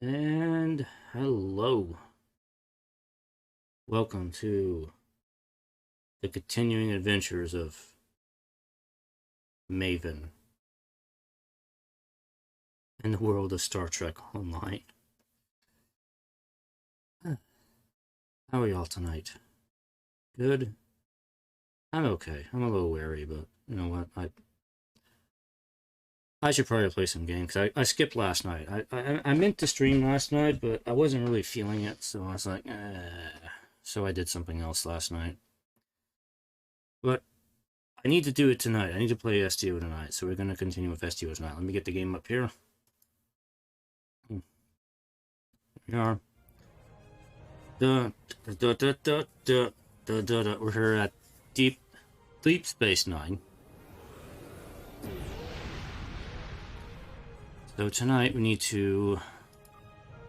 And hello. Welcome to the continuing adventures of Maven in the world of Star Trek Online. How are y'all tonight? Good? I'm okay. I'm a little wary, but you know what? I should probably play some games, because I skipped last night. I meant to stream last night, but I wasn't really feeling it, so I was like, So I did something else last night. But I need to do it tonight. I need to play STO tonight, so we're going to continue with STO tonight. Let me get the game up here. Here we are. We're here at Deep Space Nine. So tonight we need to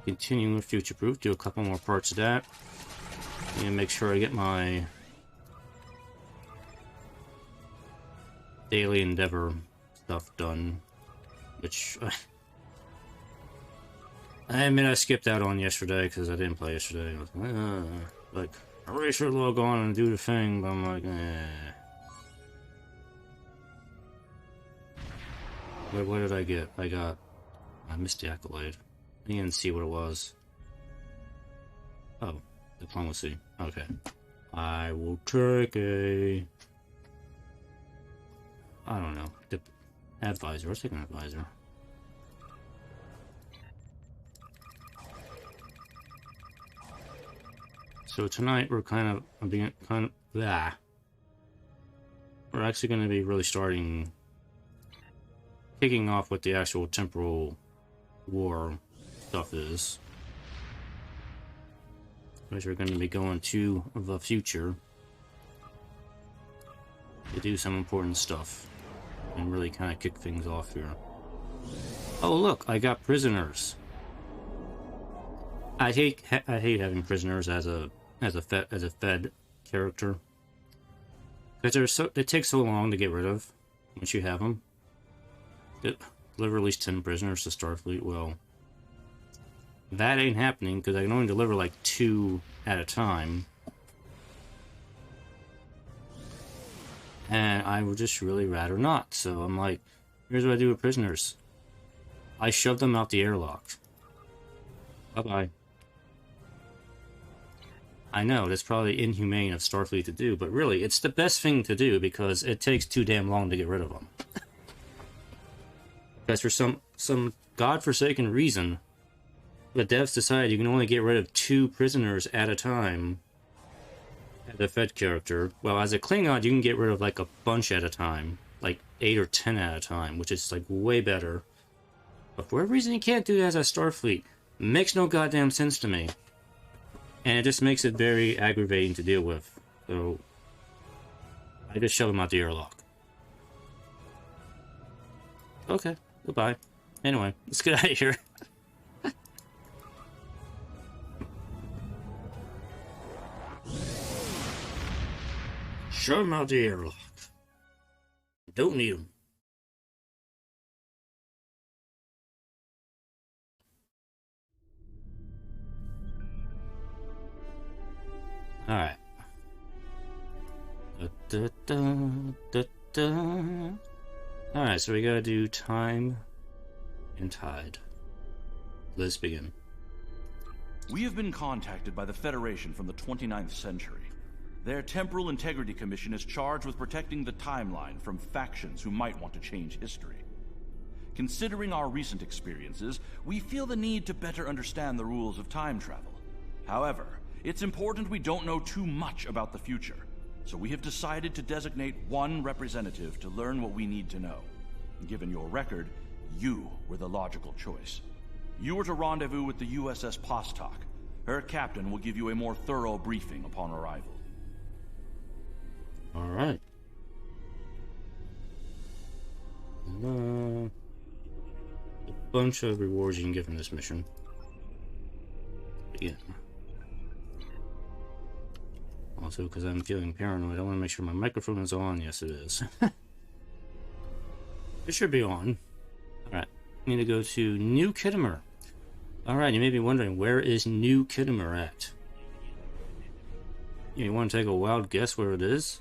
continue with Future Proof, do a couple more parts of that, and make sure I get my daily endeavor stuff done, which I admit I skipped out on yesterday because I didn't play yesterday. I was like, I really should log on and do the thing, but I'm like, What did I get? I missed the accolade. I didn't see what it was. Oh, diplomacy. Okay. I will take a... I don't know. Advisor. Let's take an advisor. So tonight we're We're actually going to be really kicking off what the actual temporal war stuff is. Which we're going to be going to the future to do some important stuff and really kind of kick things off here. Oh look, I got prisoners. I hate having prisoners as a fed character, because they take so long to get rid of once you have them. Deliver at least 10 prisoners to Starfleet. Well, that ain't happening because I can only deliver like 2 at a time, and I would just really rather not. So I'm like, here's what I do with prisoners: I shove them out the airlock. Bye bye. I know, that's probably inhumane of Starfleet to do, but really, it's the best thing to do because it takes too damn long to get rid of them. Because for some godforsaken reason, the devs decided you can only get rid of 2 prisoners at a time as a Fed character. Well, as a Klingon, you can get rid of like a bunch at a time, like 8 or 10 at a time, which is like way better. But for whatever reason, you can't do that as a Starfleet. Makes no goddamn sense to me. And it just makes it very aggravating to deal with. So I just shove them out the airlock. Okay, goodbye. Anyway, let's get out of here. Shove them out the airlock. Don't need them. Alright. Alright, so we gotta do time and tide. Let's begin. We have been contacted by the Federation from the 29th century. Their Temporal Integrity Commission is charged with protecting the timeline from factions who might want to change history. Considering our recent experiences, we feel the need to better understand the rules of time travel. However, it's important we don't know too much about the future, so we have decided to designate one representative to learn what we need to know. Given your record, you were the logical choice. You were to rendezvous with the USS Postok. Her captain will give you a more thorough briefing upon arrival. Alright. A bunch of rewards you can get from this mission. Again. Also, because I'm feeling paranoid, I want to make sure my microphone is on. Yes, it is. It should be on. Alright. I need to go to New Kittimer. Alright, you may be wondering, where is New Kittimer at? You want to take a wild guess where it is?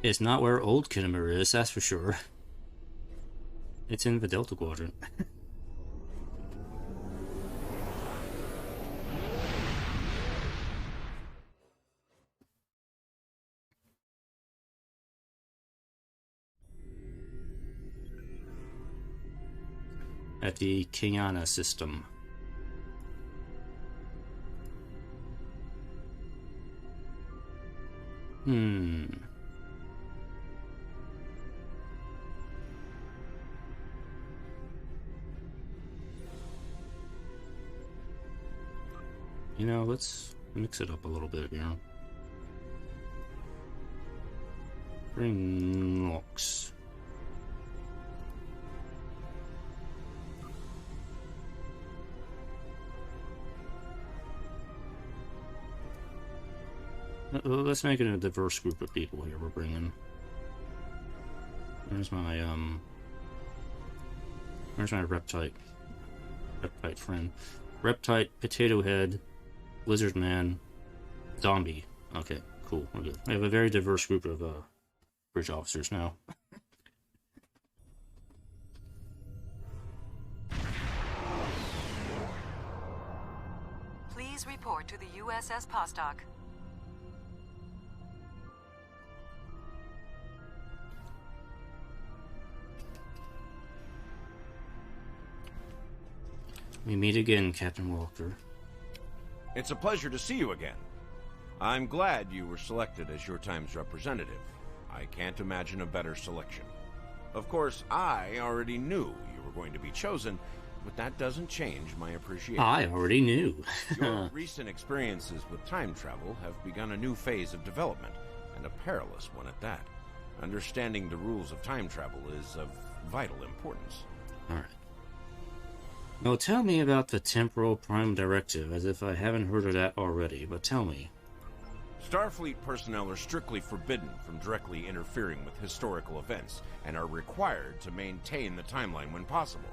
It's not where Old Kittimer is, that's for sure. It's in the Delta Quadrant. At the Kiana system. You know, let's mix it up a little bit here. Bring locks. Let's make it a diverse group of people here we're bringing. Where's my Reptite friend? Reptite, Potato Head, Lizard Man, Zombie. Okay, cool, we're good. We have a very diverse group of bridge officers now. Please report to the USS Postok. We meet again, Captain Walker. It's a pleasure to see you again. I'm glad you were selected as your time's representative. I can't imagine a better selection. Of course, I already knew you were going to be chosen, but that doesn't change my appreciation. I already knew. Your recent experiences with time travel have begun a new phase of development, and a perilous one at that. Understanding the rules of time travel is of vital importance. Alright. Now tell me about the Temporal Prime Directive, as if I haven't heard of that already, but tell me. Starfleet personnel are strictly forbidden from directly interfering with historical events, and are required to maintain the timeline when possible.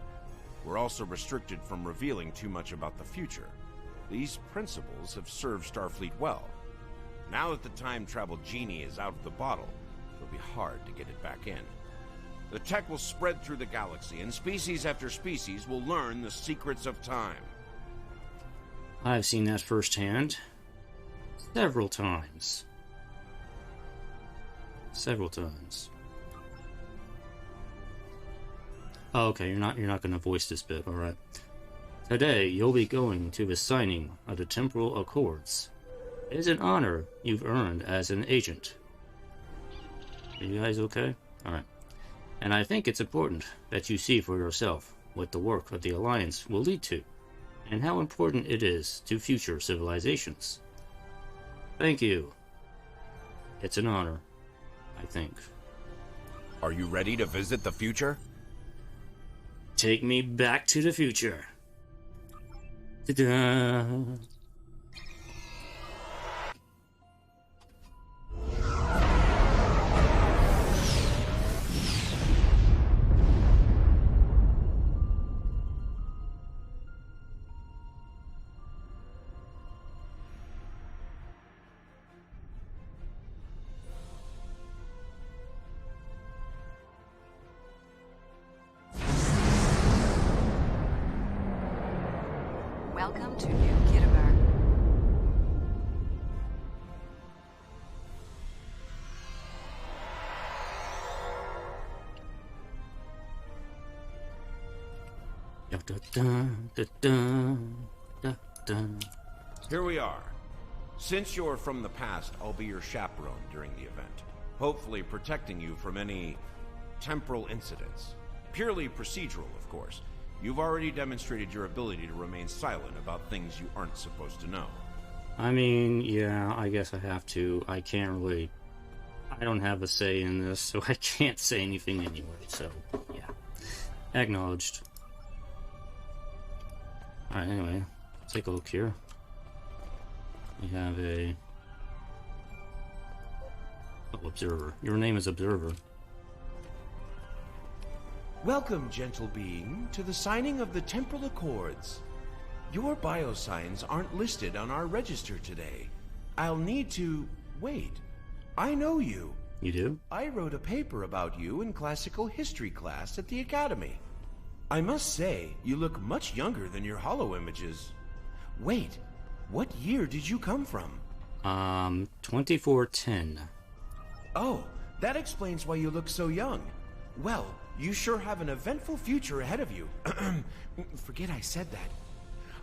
We're also restricted from revealing too much about the future. These principles have served Starfleet well. Now that the time travel genie is out of the bottle, it'll be hard to get it back in. The tech will spread through the galaxy, and species after species will learn the secrets of time. I've seen that firsthand. Several times. Several times. Oh, okay, you're not gonna voice this bit, alright. Today, you'll be going to the signing of the Temporal Accords. It is an honor you've earned as an agent. Are you guys okay? Alright. And I think it's important that you see for yourself what the work of the Alliance will lead to, and how important it is to future civilizations. Thank you. It's an honor, I think. Are you ready to visit the future? Take me back to the future. Ta-da! Welcome to New Kittimer. Da, da, da, da, da, da. Here we are. Since you're from the past, I'll be your chaperone during the event, hopefully protecting you from any temporal incidents. Purely procedural, of course. You've already demonstrated your ability to remain silent about things you aren't supposed to know. I mean, yeah, I guess I have to. I don't have a say in this, so I can't say anything anyway, so, yeah. Acknowledged. Alright, anyway, let's take a look here. We have a... Oh, Observer. Your name is Observer. Welcome, gentle being, to the signing of the Temporal Accords. Your biosigns aren't listed on our register today. I'll need to... Wait. I know you. You do? I wrote a paper about you in classical history class at the Academy. I must say, you look much younger than your holo images. Wait, what year did you come from? 2410. Oh, that explains why you look so young. Well, you sure have an eventful future ahead of you. Forget I said that.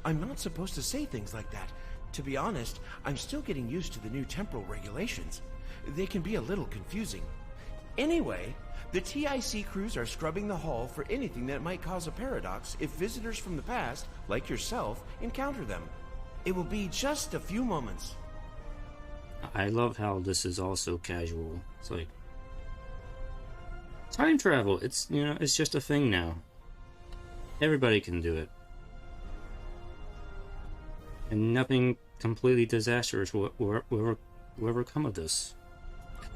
I'm not supposed to say things like that. To be honest, I'm still getting used to the new temporal regulations. They can be a little confusing. Anyway, the TIC crews are scrubbing the hall for anything that might cause a paradox if visitors from the past, like yourself, encounter them. It will be just a few moments. I love how this is also casual. It's like time travel. It's, you know, it's just a thing now. Everybody can do it. And nothing completely disastrous will ever come of this.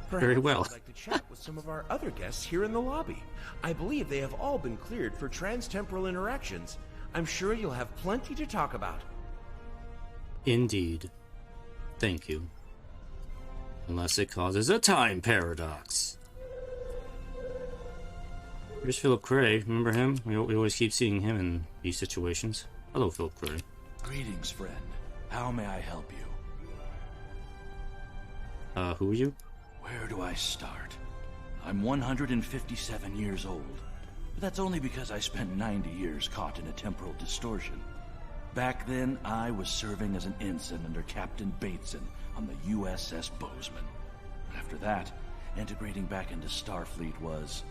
Perhaps Very well. I'd like to chat with some of our other guests here in the lobby. I believe they have all been cleared for trans-temporal interactions. I'm sure you'll have plenty to talk about. Indeed. Thank you. Unless it causes a time paradox. Here's Philip Cray. Remember him? We always keep seeing him in these situations. Hello, Philip Cray. Greetings, friend. How may I help you? Who are you? Where do I start? I'm 157 years old, but that's only because I spent 90 years caught in a temporal distortion. Back then, I was serving as an ensign under Captain Bateson on the USS Bozeman. After that, integrating back into Starfleet was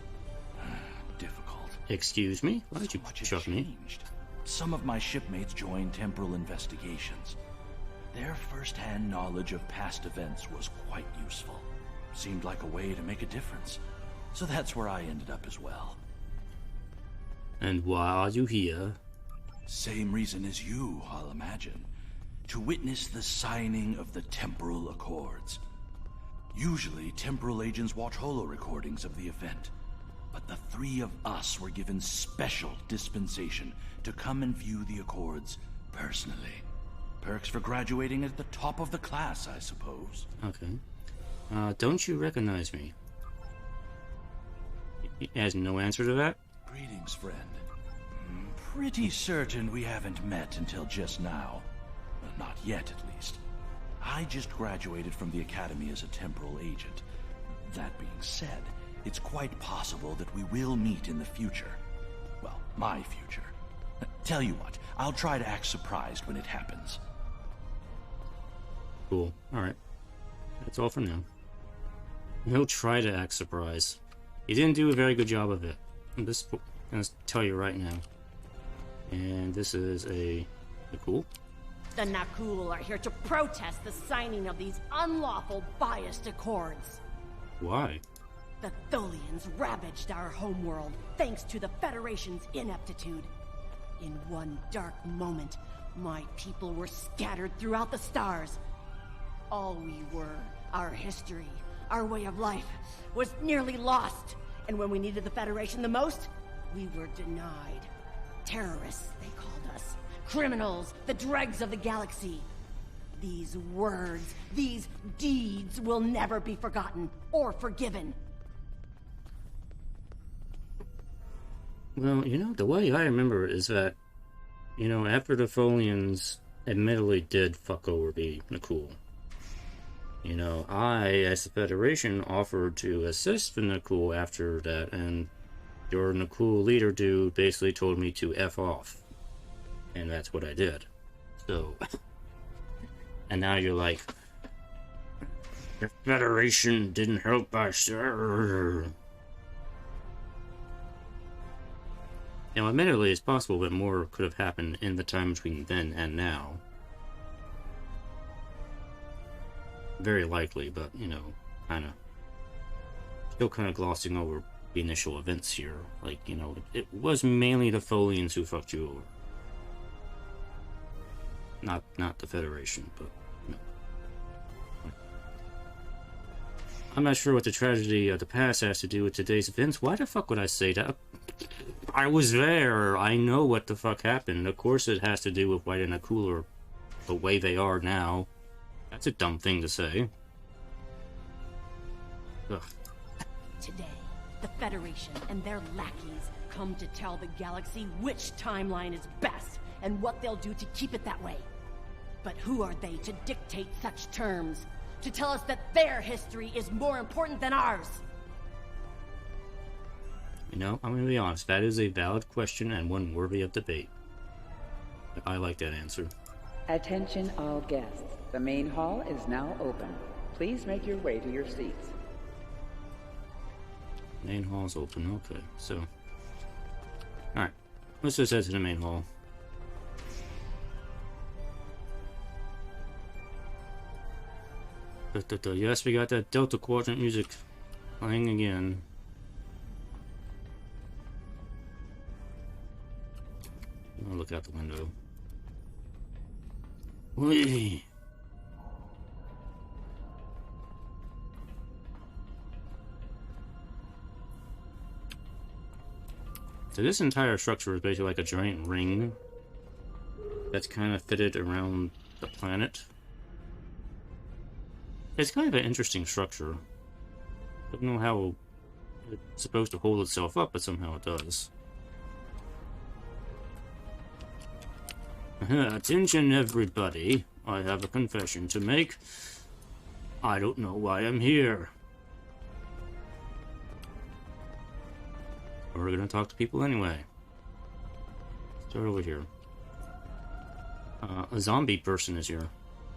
difficult. Excuse me? Why did you So much has chuck me? changed. Some of my shipmates joined temporal investigations. Their first-hand knowledge of past events was quite useful. Seemed like a way to make a difference. So that's where I ended up as well. And why are you here? Same reason as you, I'll imagine. To witness the signing of the Temporal Accords. Usually, temporal agents watch holo recordings of the event. But the three of us were given special dispensation to come and view the Accords personally. Perks for graduating at the top of the class, I suppose. Okay. Don't you recognize me? He has no answer to that? Greetings, friend. Pretty certain we haven't met until just now. Well, not yet, at least. I just graduated from the Academy as a temporal agent. That being said, it's quite possible that we will meet in the future. Well, my future. Tell you what, I'll try to act surprised when it happens. Cool. Alright. That's all for now. He'll try to act surprised. He didn't do a very good job of it. I'm just gonna tell you right now. And this is a cool. The Nakul are here to protest the signing of these unlawful, biased accords. Why? The Tholians ravaged our homeworld thanks to the Federation's ineptitude. In one dark moment, my people were scattered throughout the stars. All we were, our history, our way of life, was nearly lost. And when we needed the Federation the most, we were denied. Terrorists, they called us. Criminals, the dregs of the galaxy. These words, these deeds will never be forgotten or forgiven. Well, you know, the way I remember it is that, you know, after the Tholians admittedly did fuck over the Nakul, you know, I, as the Federation, offered to assist the Nakul after that, and your Nakul leader dude basically told me to F off. And that's what I did. So, and now you're like, the Federation didn't help us. Now, admittedly, it's possible that more could have happened in the time between then and now. Very likely, but, you know, still kind of glossing over the initial events here. Like, you know, it was mainly the Tholians who fucked you over. Not the Federation, but, no. I'm not sure what the tragedy of the past has to do with today's events. Why the fuck would I say that? I was there. I know what the fuck happened. Of course it has to do with White and Akula the way they are now. That's a dumb thing to say. Ugh. Today, the Federation and their lackeys come to tell the galaxy which timeline is best and what they'll do to keep it that way. But who are they to dictate such terms? To tell us that their history is more important than ours? You know, I'm gonna be honest, that is a valid question and one worthy of debate. I like that answer. Attention all guests. The main hall is now open. Please make your way to your seats. Main hall's open, okay, so... Alright, let's just head to the main hall. Yes, we got that Delta Quadrant music playing again. I'll look out the window. Whee! So this entire structure is basically like a giant ring that's kind of fitted around the planet. It's kind of an interesting structure. I don't know how it's supposed to hold itself up, but somehow it does. Attention everybody, I have a confession to make. I don't know why I'm here. We're gonna talk to people anyway. Start over here. A zombie person is here.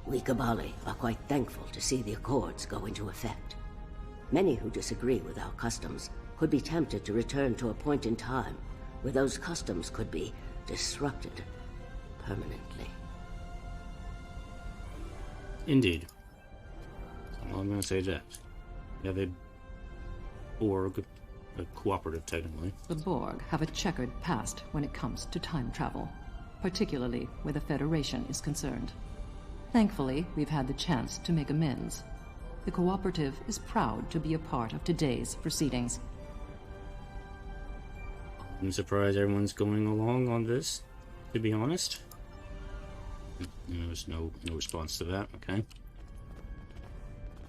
We Kabali are quite thankful to see the Accords go into effect. Many who disagree with our customs could be tempted to return to a point in time where those customs could be disrupted permanently. Indeed. Well, I'm gonna say that. We have a Borg, a cooperative technically. The Borg have a checkered past when it comes to time travel, particularly where the Federation is concerned. Thankfully, we've had the chance to make amends. The Cooperative is proud to be a part of today's proceedings. I'm surprised everyone's going along on this, to be honest. There's no response to that, okay.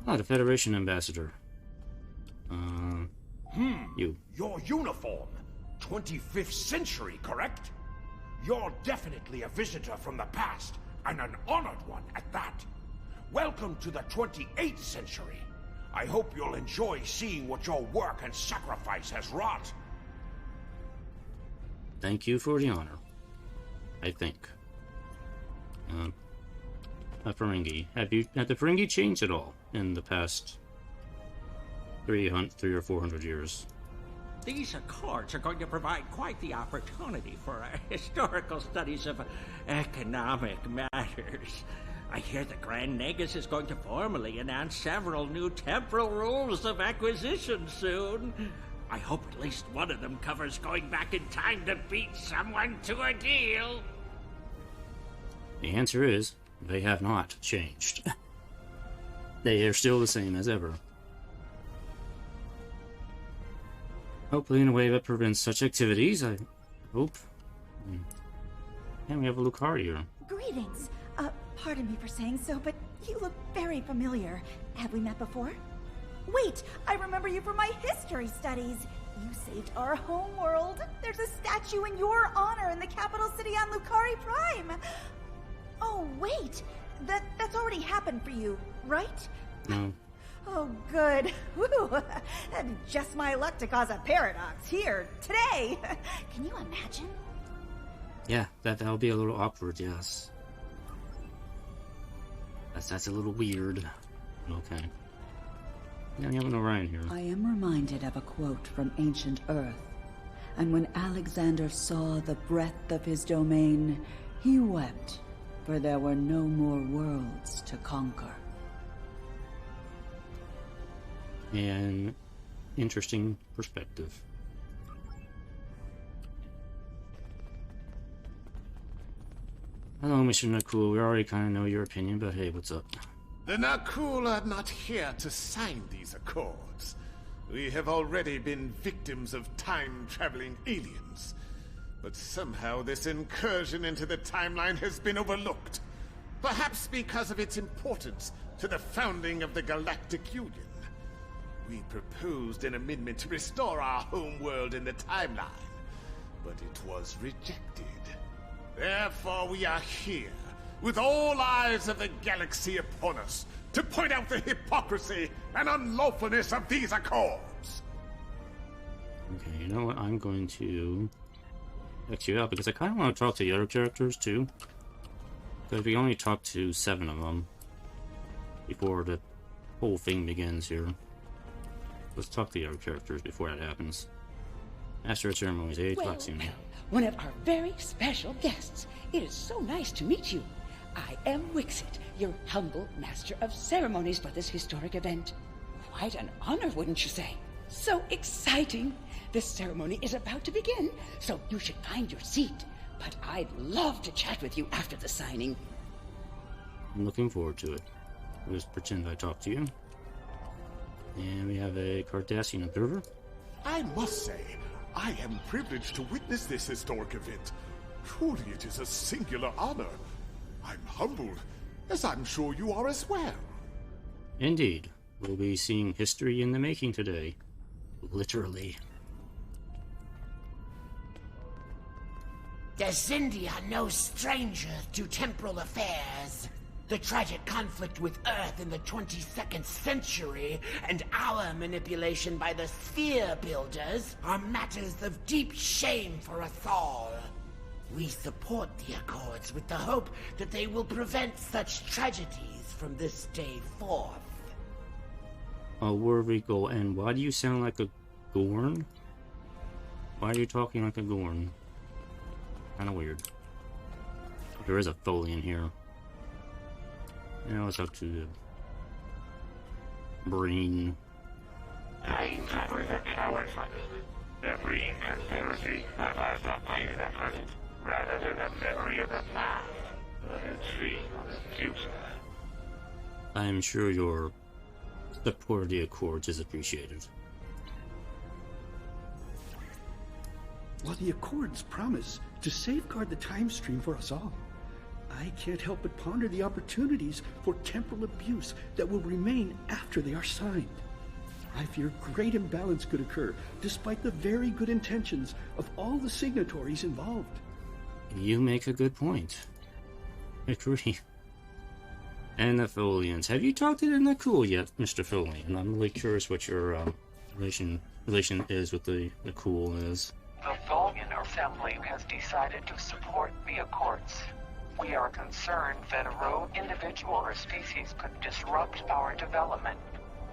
Ah, the Federation ambassador. You. Your uniform. 25th century, correct? You're definitely a visitor from the past, and an honored one at that. Welcome to the 28th century. I hope you'll enjoy seeing what your work and sacrifice has wrought. Thank you for the honor. I think. A Ferengi. Have the Ferengi changed at all in the past 300 or 400 years? These Accords are going to provide quite the opportunity for historical studies of economic matters. I hear the Grand Negus is going to formally announce several new temporal rules of acquisition soon. I hope at least one of them covers going back in time to beat someone to a deal. The answer is, they have not changed. They are still the same as ever. Hopefully in a way that prevents such activities, I hope. And we have a Lucario here. Greetings. Pardon me for saying so, but you look very familiar. Have we met before? Wait, I remember you from my history studies. You saved our homeworld. There's a statue in your honor in the capital city on Lucari Prime. Oh, wait. That's already happened for you, right? No. Oh, good. Woo! Just my luck to cause a paradox here, today. Can you imagine? Yeah, that'll be a little awkward, yes. That's a little weird. Okay. Yeah, we have an Orion here. I am reminded of a quote from ancient Earth. And when Alexander saw the breadth of his domain, he wept, for there were no more worlds to conquer. An interesting perspective. Hello, Mr. Nakul. We already kind of know your opinion, but hey, what's up? The Nakul are not here to sign these accords. We have already been victims of time-traveling aliens. But somehow this incursion into the timeline has been overlooked. Perhaps because of its importance to the founding of the Galactic Union. We proposed an amendment to restore our homeworld in the timeline, but it was rejected. Therefore we are here, with all eyes of the galaxy upon us, to point out the hypocrisy and unlawfulness of these accords. Okay, you know what? I'm going to X you out because I kind of want to talk to the other characters too. Because we only talked to 7 of them before the whole thing begins here. Let's talk to the other characters before that happens. Master of Ceremonies, Flexion. One of our very special guests. It is so nice to meet you. I am Wixit, your humble Master of Ceremonies for this historic event. Quite an honor, wouldn't you say? So exciting! This ceremony is about to begin, so you should find your seat. But I'd love to chat with you after the signing. I'm looking forward to it. I'll just pretend I talked to you. And we have a Cardassian observer. I must say, I am privileged to witness this historic event. Truly, it is a singular honor. I'm humbled, as I'm sure you are as well. Indeed. We'll be seeing history in the making today. Literally. The Xindi are no strangers to temporal affairs. The tragic conflict with Earth in the 22nd century and our manipulation by the Sphere Builders are matters of deep shame for us all. We support the Accords with the hope that they will prevent such tragedies from this day forth. Oh, where we go? And why do you sound like a Gorn? Why are you talking like a Gorn? Kinda weird. There is a Folian here. Now it's up to the brain. Time with a coward. Every conspiracy that has not played at present, rather than a memory of the past, but a dream of the future. I'm sure your support of the Accords is appreciated. While the Accords promise to safeguard the time stream for us all, I can't help but ponder the opportunities for temporal abuse that will remain after they are signed. I fear great imbalance could occur, despite the very good intentions of all the signatories involved. You make a good point. I agree. And the Folians. Have you talked to the Nakul yet, Mr. Folian? I'm really curious what your relation is with the Nakul is. The Folian Assembly has decided to support the Accords. We are concerned that a rogue individual or species could disrupt our development.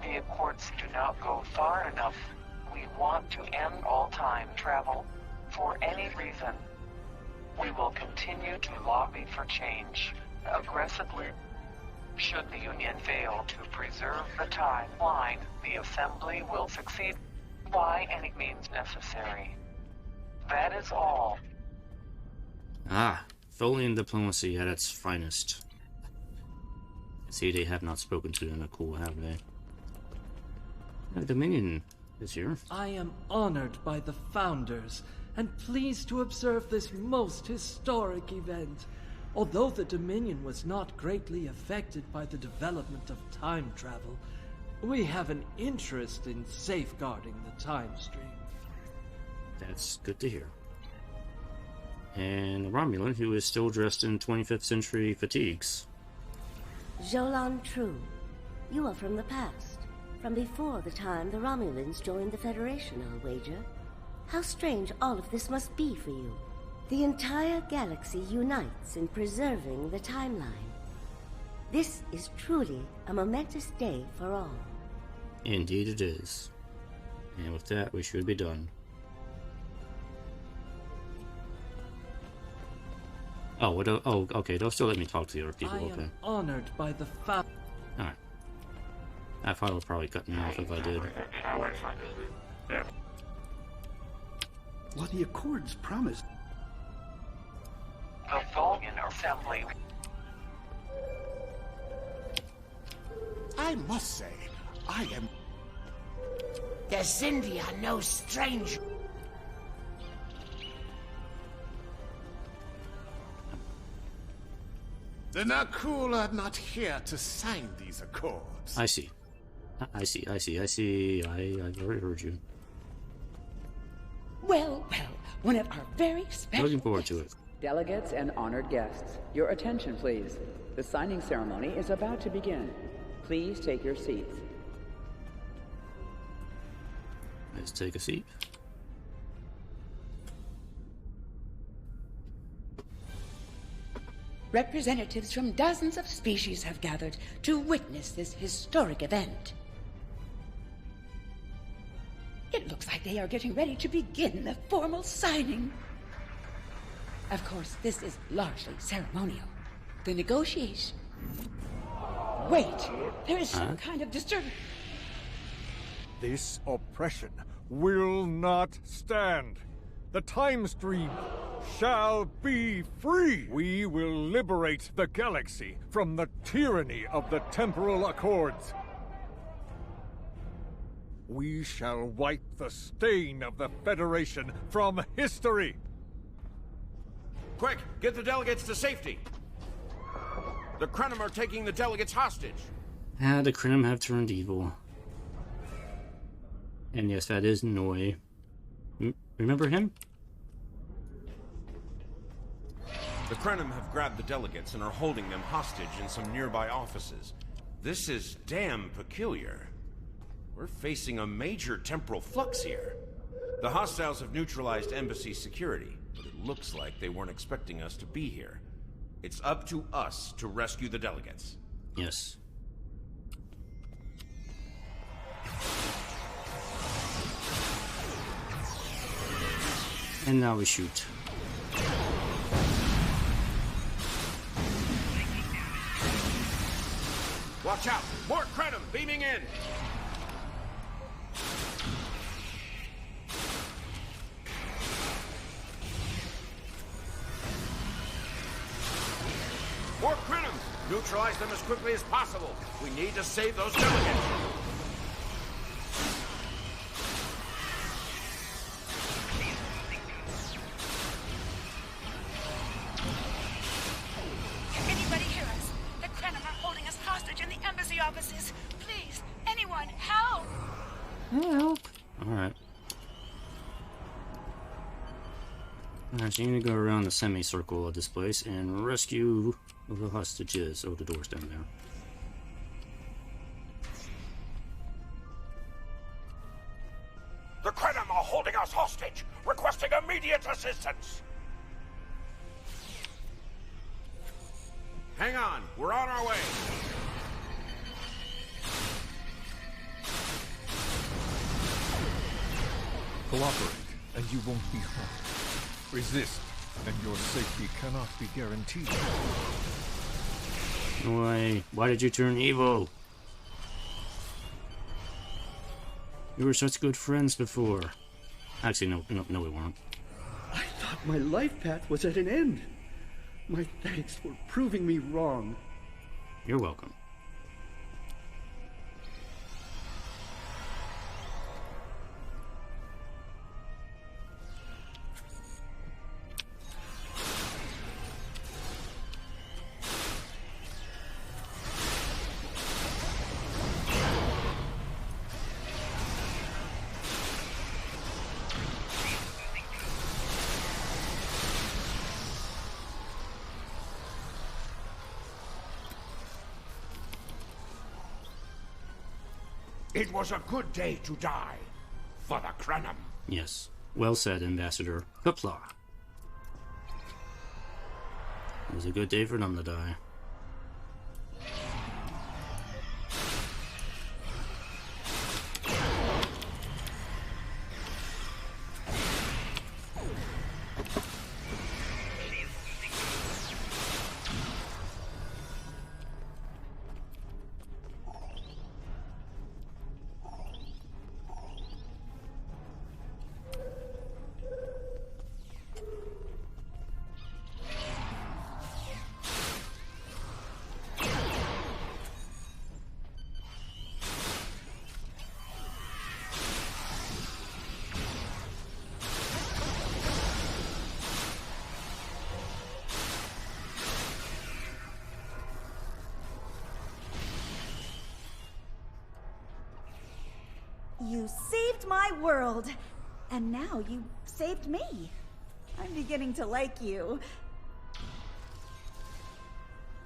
The Accords do not go far enough. We want to end all time travel, for any reason. We will continue to lobby for change, aggressively. Should the Union fail to preserve the timeline, the Assembly will succeed by any means necessary. That is all. Ah, Folian diplomacy at its finest. See, they have not spoken to the Nakul, have they? The Dominion is here. I am honored by the Founders and pleased to observe this most historic event. Although the Dominion was not greatly affected by the development of time travel, we have an interest in safeguarding the time stream. That's good to hear. And Romulan, who is still dressed in 25th century fatigues. Jolan True, you are from the past. From before the time the Romulans joined the Federation, I'll wager. How strange all of this must be for you. The entire galaxy unites in preserving the timeline. This is truly a momentous day for all. Indeed it is. And with that, we should be done. Oh, okay, they'll still let me talk to the other people, okay. I am honored by the fact. Alright. I thought it would probably cut me off if I did. While the Accords promised... The Folian Assembly. I must say, I am... The Zindi are no stranger. The Nakul are not here to sign these accords. I see. I see. I've already heard you. Well, one of our very special Looking forward to it. Delegates and honored guests, your attention, please. The signing ceremony is about to begin. Please take your seats. Let's take a seat. Representatives from dozens of species have gathered to witness this historic event. It looks like they are getting ready to begin the formal signing. Of course, this is largely ceremonial. The negotiation... Wait, there is some kind of disturbance. This oppression will not stand. The time stream shall be free. We will liberate the galaxy from the tyranny of the Temporal Accords. We shall wipe the stain of the Federation from history. Quick, get the delegates to safety. The Krenim are taking the delegates hostage. The Krenim have turned evil. And yes, that is Noi. Remember him? The Krenim have grabbed the delegates and are holding them hostage in some nearby offices. This is damn peculiar. We're facing a major temporal flux here. The hostiles have neutralized embassy security, but it looks like they weren't expecting us to be here. It's up to us to rescue the delegates. Yes. And now we shoot. Watch out! More Krenim beaming in! More Krenim! Neutralize them as quickly as possible. We need to save those delegates. Anybody hear us? The Krenim are holding us hostage in the embassy offices. Please, anyone, help! Help! Alright. Alright, so you need to go around the semicircle of this place and rescue the hostages. Oh, the door's down there. The Krenim are holding us hostage, requesting immediate assistance. Hang on, we're on our way. Cooperate, and you won't be harmed. Resist, and your safety cannot be guaranteed. Why did you turn evil? We were such good friends before. Actually, no, we weren't. I thought my life path was at an end. My thanks for proving me wrong. You're welcome. It was a good day to die for the Krenim. Yes. Well said, Ambassador Hoopla. It was a good day for them to die. You saved my world, and now you saved me. I'm beginning to like you.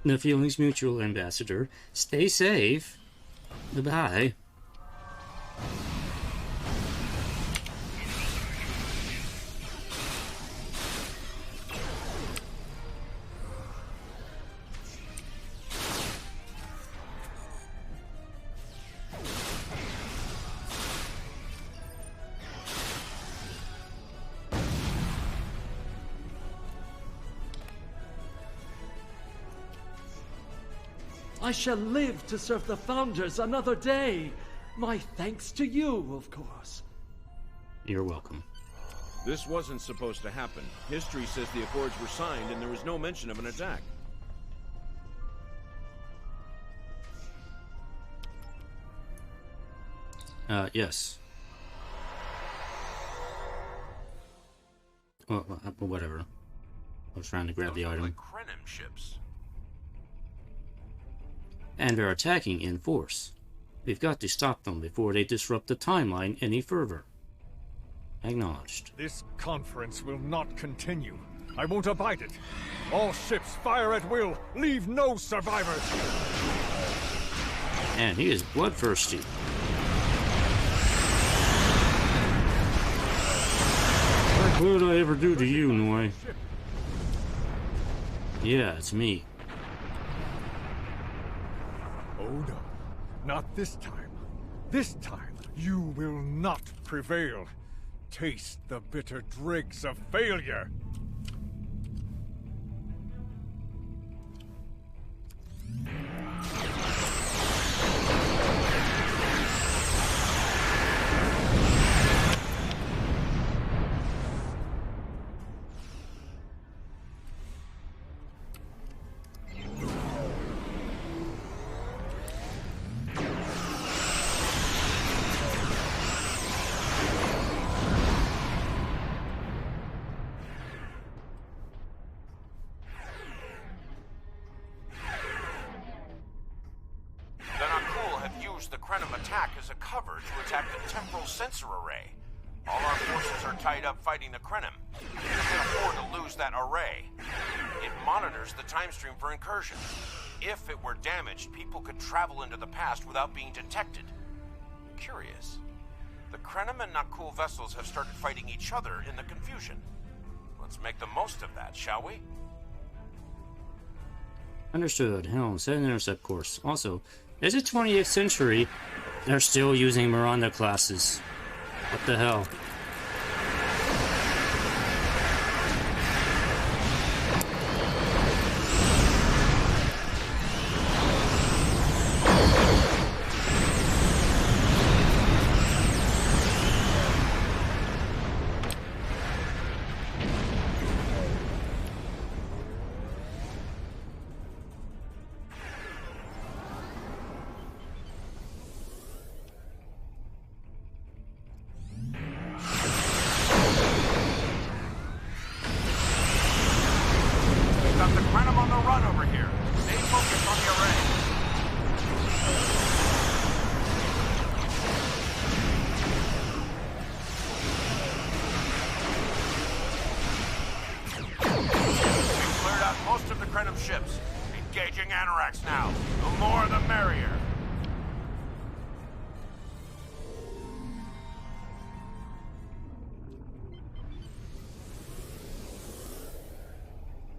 The feeling's mutual, Ambassador. Stay safe. Goodbye. I shall live to serve the Founders another day. My thanks to you, of course. You're welcome. This wasn't supposed to happen. History says the Accords were signed and there was no mention of an attack. Yes. Well, whatever. I was trying to grab the item. Like Krenim ships. And they're attacking in force. We've got to stop them before they disrupt the timeline any further. Acknowledged. This conference will not continue. I won't abide it. All ships fire at will. Leave no survivors. And he is bloodthirsty. What did I ever do to you, Noi? Yeah, it's me. Oh no, not this time. This time, you will not prevail. Taste the bitter dregs of failure. The Krenim attack as a cover to attack the temporal sensor array. All our forces are tied up fighting the Krenim. We can't afford to lose that array. It monitors the time stream for incursion. If it were damaged, people could travel into the past without being detected. Curious. The Krenim and Nakul vessels have started fighting each other in the confusion. Let's make the most of that, shall we? Understood. Helm, set an intercept course. Also, it's the 20th century. They're still using Miranda classes. What the hell?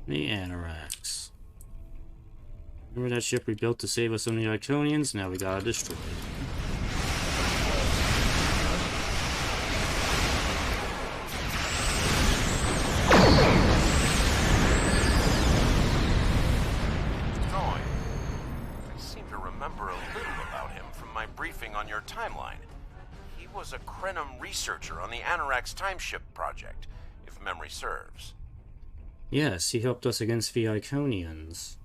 The Anoraks. Remember that ship we built to save us from the Iconians? Now we gotta destroy it. I seem to remember a little about him from my briefing on your timeline. He was a Krenim researcher on the Anorak's timeship project, if memory serves. Yes, he helped us against the Iconians.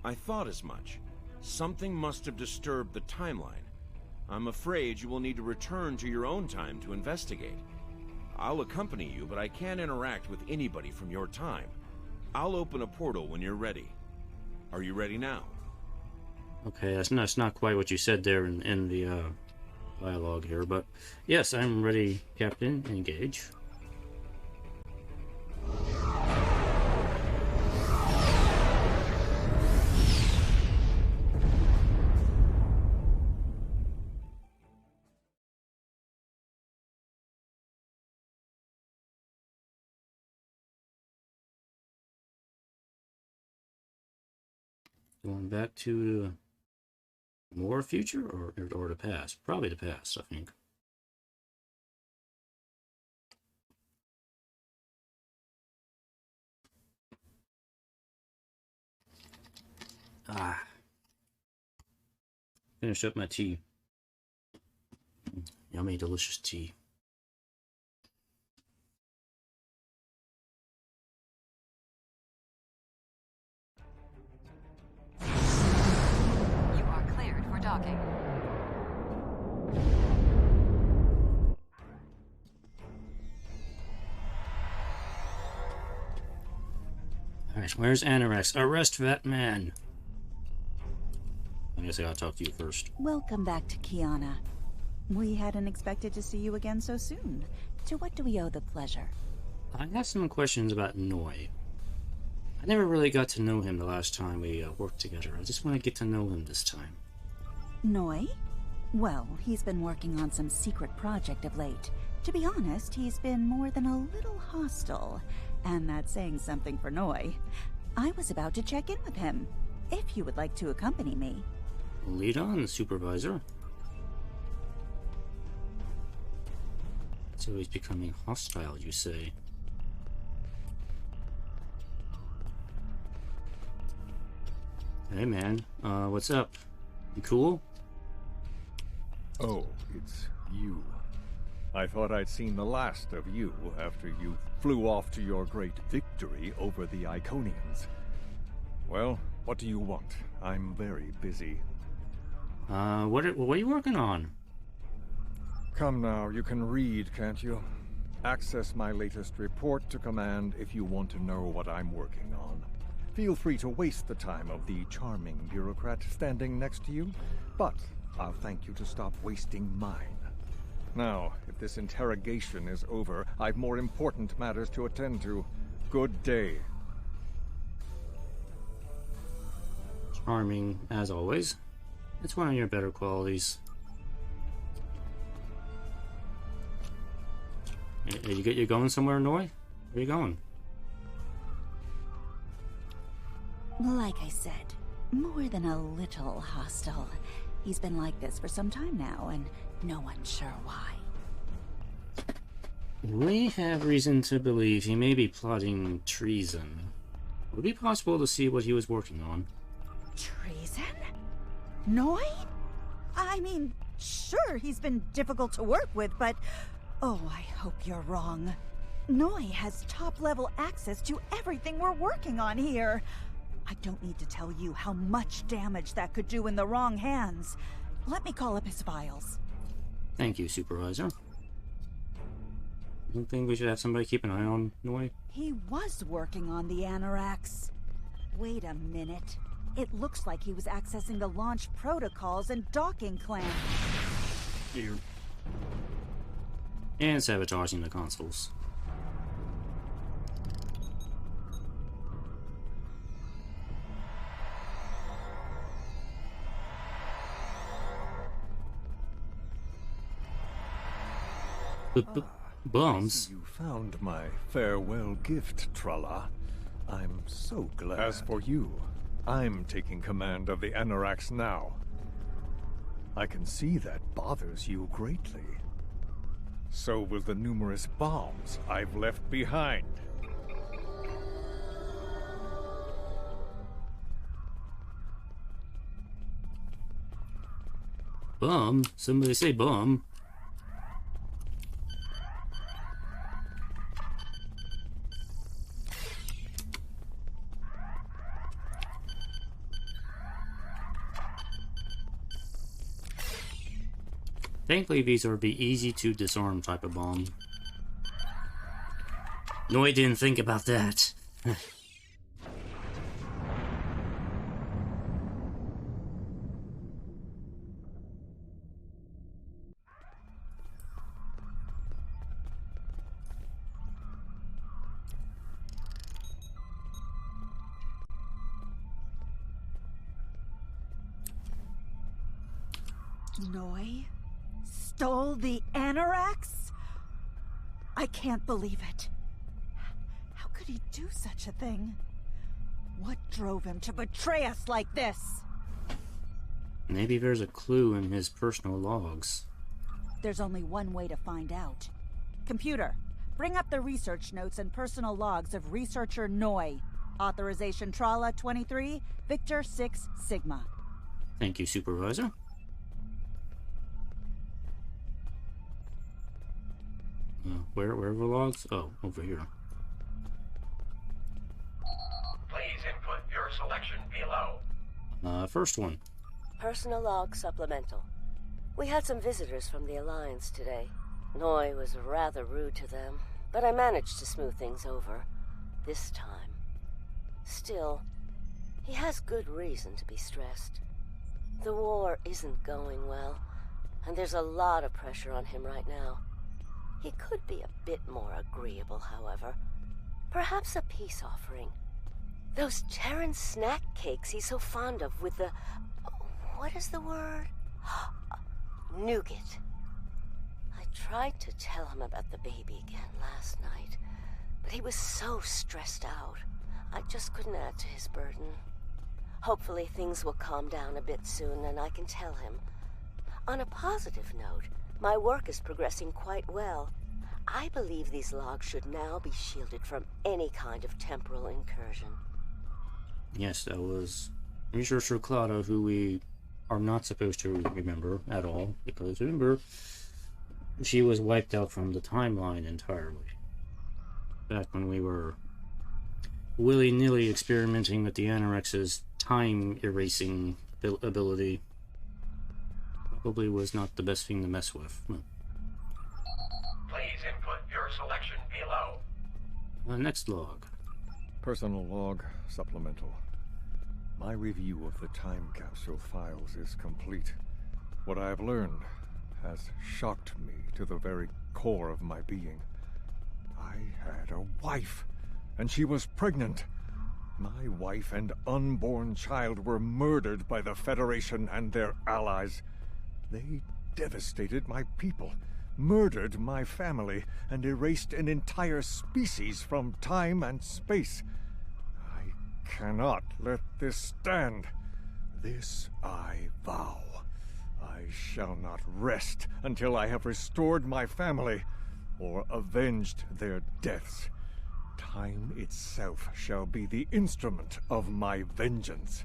I thought as much. Something must have disturbed the timeline. I'm afraid you will need to return to your own time to investigate. I'll accompany you, but I can't interact with anybody from your time. I'll open a portal when you're ready. Are you ready now? Okay, that's not quite what you said there in the dialogue here, but yes, I'm ready, Captain. Engage. Going back to more future or the past? Probably the past, I think. Ah. Finished up my tea. Yummy, delicious tea. You are cleared for docking. Alright, where's Anorex? Arrest that man! I guess I gotta talk to you first. Welcome back to Kiana. We hadn't expected to see you again so soon. To what do we owe the pleasure? I have some questions about Noi. I never really got to know him the last time we worked together. I just want to get to know him this time. Noi? Well, he's been working on some secret project of late. To be honest, he's been more than a little hostile. And that's saying something for Noi. I was about to check in with him, if you would like to accompany me. Lead on, Supervisor. So he's becoming hostile, you say? Hey man, what's up? You cool? Oh, it's you. I thought I'd seen the last of you after you flew off to your great victory over the Iconians. Well, what do you want? I'm very busy. What are you working on? Come now, you can read, can't you? Access my latest report to command if you want to know what I'm working on. Feel free to waste the time of the charming bureaucrat standing next to you, but I'll thank you to stop wasting mine. Now, if this interrogation is over, I've more important matters to attend to. Good day. Charming, as always. It's one of your better qualities. You going somewhere, Noi? Where are you going? Like I said, more than a little hostile. He's been like this for some time now, and no one's sure why. We have reason to believe he may be plotting treason. Would it be possible to see what he was working on? Treason? Noi? I mean, sure, he's been difficult to work with, but... Oh, I hope you're wrong. Noi has top-level access to everything we're working on here. I don't need to tell you how much damage that could do in the wrong hands. Let me call up his files. Thank you, Supervisor. You think we should have somebody keep an eye on Noi? He was working on the Anorax. Wait a minute. It looks like he was accessing the launch protocols and docking clamp. Here. And sabotaging the consoles. Bombs? You found my farewell gift, Tralla. I'm so glad. As for you, I'm taking command of the Anorax now. I can see that bothers you greatly. So will the numerous bombs I've left behind. Bomb? Somebody say bomb. Thankfully, these are the easy to disarm type of bomb. No, I didn't think about that. Noi stole the Anorax? I can't believe it. How could he do such a thing? What drove him to betray us like this? Maybe there's a clue in his personal logs. There's only one way to find out. Computer, bring up the research notes and personal logs of researcher Noi. Authorization Trala 23, Victor 6 Sigma. Thank you, Supervisor. Where are the logs? Oh, over here. Please input your selection below. First one. Personal log supplemental. We had some visitors from the Alliance today. Noi was rather rude to them, but I managed to smooth things over. This time. Still, he has good reason to be stressed. The war isn't going well, and there's a lot of pressure on him right now. He could be a bit more agreeable, however. Perhaps a peace offering. Those Terran snack cakes he's so fond of with the... what is the word? Nougat. I tried to tell him about the baby again last night, but he was so stressed out. I just couldn't add to his burden. Hopefully things will calm down a bit soon and I can tell him. On a positive note, my work is progressing quite well. I believe these logs should now be shielded from any kind of temporal incursion. Yes, that was Researcher Claudia, who we are not supposed to remember at all, because remember, she was wiped out from the timeline entirely. Back when we were willy-nilly experimenting with the Anorex's time erasing ability. Probably was not the best thing to mess with. Please input your selection below. Next log. Personal log supplemental. My review of the time capsule files is complete. What I have learned has shocked me to the very core of my being. I had a wife, and she was pregnant. My wife and unborn child were murdered by the Federation and their allies. They devastated my people, murdered my family, and erased an entire species from time and space. I cannot let this stand. This I vow. I shall not rest until I have restored my family or avenged their deaths. Time itself shall be the instrument of my vengeance.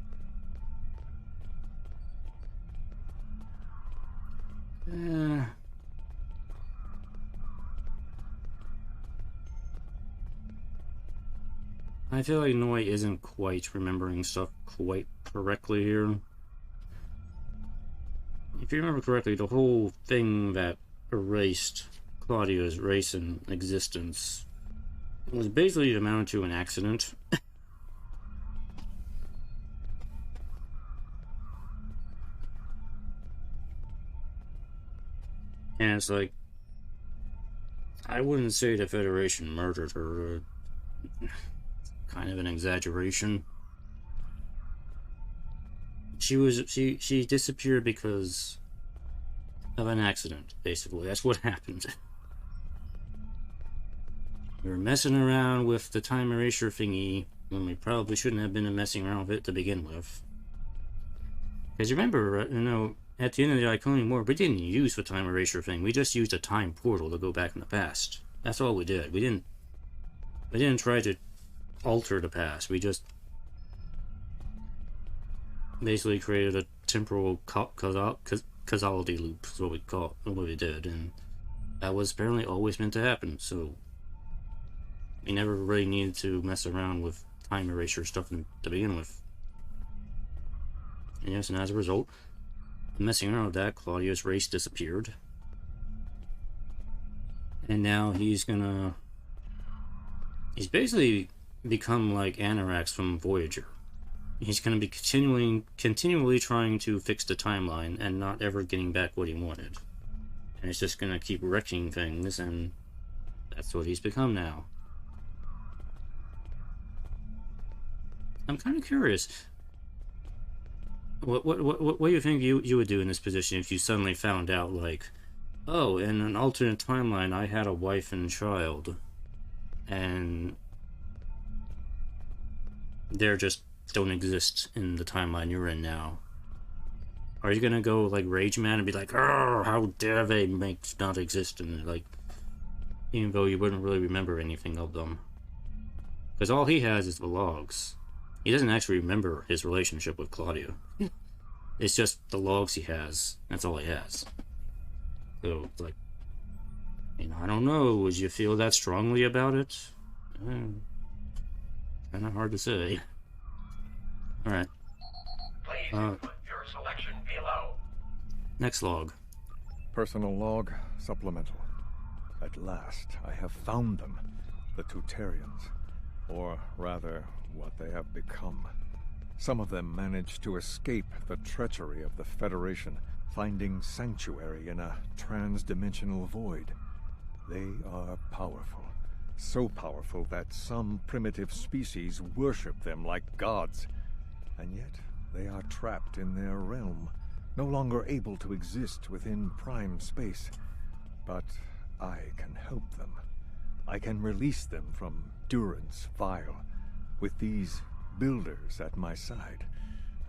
I feel like Noi isn't quite remembering stuff quite correctly here. If you remember correctly, the whole thing that erased Claudia's race and existence was basically amounted to an accident. And it's like, I wouldn't say the Federation murdered her. Kind of an exaggeration. She disappeared because of an accident, basically. That's what happened. We were messing around with the time erasure thingy when we probably shouldn't have been messing around with it to begin with. Because remember, you know, at the end of the Iconium War, we didn't use the time erasure thing. We just used a time portal to go back in the past. That's all we did. We didn't try to alter the past. We just basically created a temporal causality loop. Is what we did, and that was apparently always meant to happen. So we never really needed to mess around with time erasure stuff to begin with. And yes, and as a result, messing around with that, Claudia's race disappeared. And now he's basically become like Anorax from Voyager. He's gonna be continually trying to fix the timeline and not ever getting back what he wanted. And it's just gonna keep wrecking things, and that's what he's become now. I'm kind of curious. What do you think you would do in this position if you suddenly found out, like, oh, in an alternate timeline, I had a wife and child, and they just don't exist in the timeline you're in now? Are you gonna go, like, rage man and be like, oh, how dare they not exist, and, like, even though you wouldn't really remember anything of them? Because all he has is the logs. He doesn't actually remember his relationship with Claudia. It's just the logs he has. That's all he has. So, it's like, I don't know. Would you feel that strongly about it? Kind of hard to say. Alright. Please input your selection below. Next log. Personal log, supplemental. At last, I have found them. The Tutarians. Or rather, what they have become. Some of them managed to escape the treachery of the Federation, finding sanctuary in a trans-dimensional void. They are powerful. So powerful that some primitive species worship them like gods. And yet, they are trapped in their realm, no longer able to exist within prime space. But I can help them. I can release them from Duran's vial. With these builders at my side,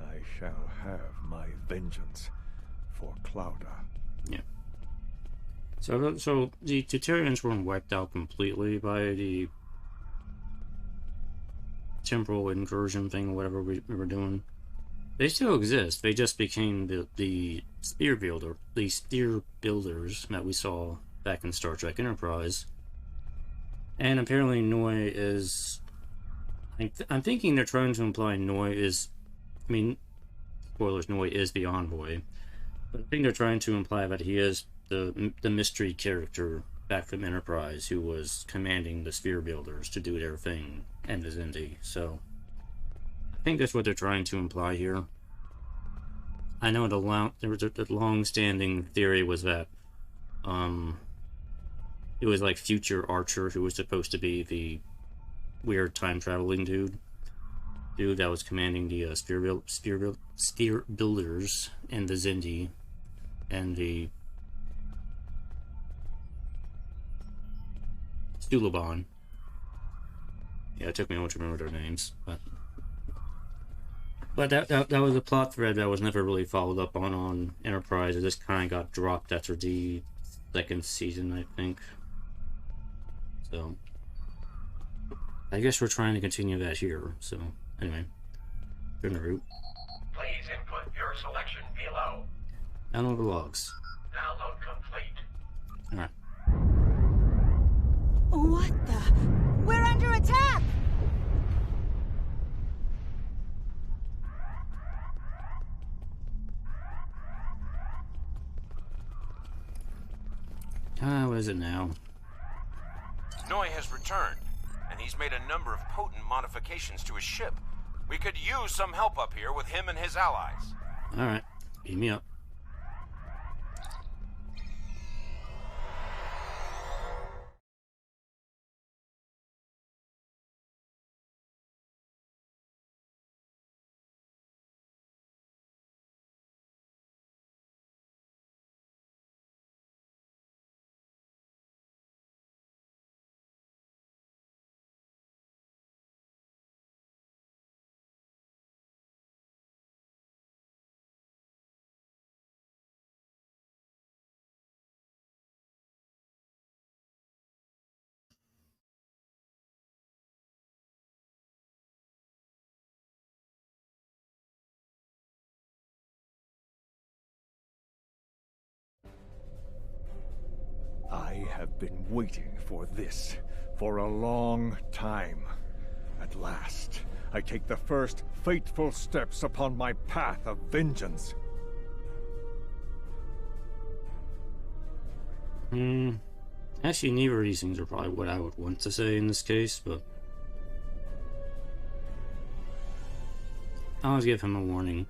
I shall have my vengeance for Claudia. Yeah. So the Tutarians weren't wiped out completely by the temporal inversion thing, or whatever we were doing. They still exist. They just became the spear builders that we saw back in Star Trek Enterprise. And apparently Noi is... I'm thinking they're trying to imply Noi is... I mean, spoilers, Noi is the envoy. But I think they're trying to imply that he is the mystery character back from Enterprise who was commanding the sphere builders to do their thing and the Xindi. So I think that's what they're trying to imply here. I know there was a long-standing theory was that it was like future Archer who was supposed to be the weird time-traveling dude that was commanding the sphere builders and the Xindi and the Stulaban. Yeah, it took me a while to remember their names, but that was a plot thread that was never really followed up on Enterprise. It just kind of got dropped after the second season, I think. So I guess we're trying to continue that here. So anyway, turn the route. Please input your selection below. Download the logs. Download complete. Alright. What the? We're under attack! What is it now? Noi has returned, and he's made a number of potent modifications to his ship. We could use some help up here with him and his allies. Alright, beat me up. I have been waiting for this for a long time. At last, I take the first fateful steps upon my path of vengeance. Actually, neither of these things are probably what I would want to say in this case, but I'll always give him a warning.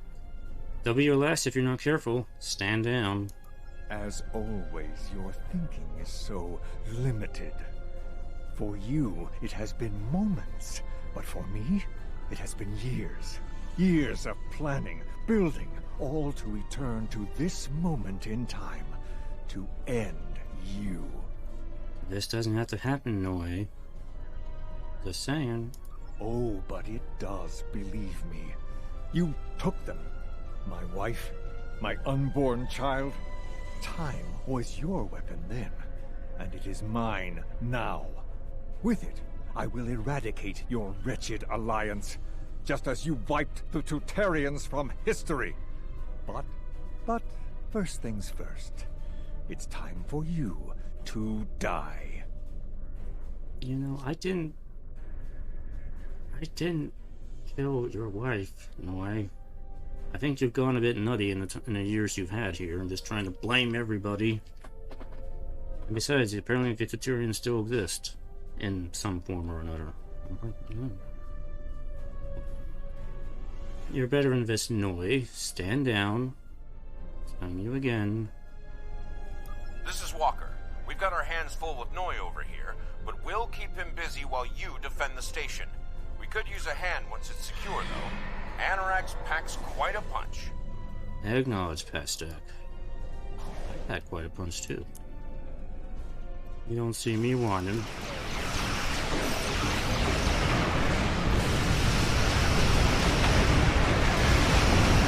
They'll be your last if you're not careful. Stand down. As always, your thinking is so limited. For you, it has been moments, but for me, it has been years. Years of planning, building, all to return to this moment in time, to end you. This doesn't have to happen, Noi. Just saying. Oh, but it does, believe me. You took them. My wife, my unborn child. Time was your weapon then, and it is mine now. With it, I will eradicate your wretched alliance, just as you wiped the Tutarians from history. But first things first. It's time for you to die. You know, I didn't kill your wife, Noi. I think you've gone a bit nutty in the years you've had here, and just trying to blame everybody. And besides, apparently the Tutarians still exist in some form or another. You're better than this, Noi. Stand down. Telling you again. This is Walker. We've got our hands full with Noi over here, but we'll keep him busy while you defend the station. We could use a hand once it's secure, though. Anorax packs quite a punch. Acknowledge, Pastak. I pack quite a punch, too. You don't see me wanting.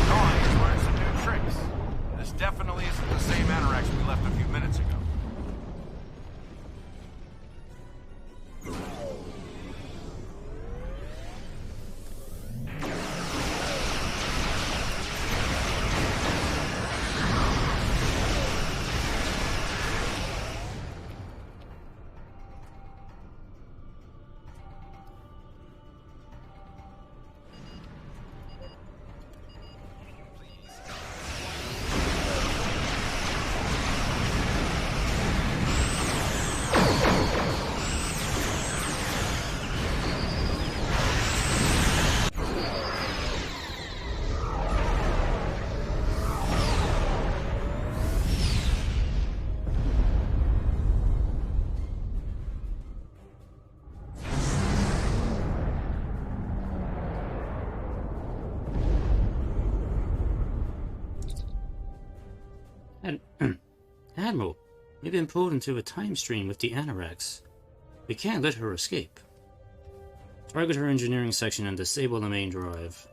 Noi's learned some new tricks. This definitely isn't the same Anorax we left a few minutes ago. Admiral, we've been pulled into a time stream with the Anorax. We can't let her escape. Target her engineering section and disable the main drive.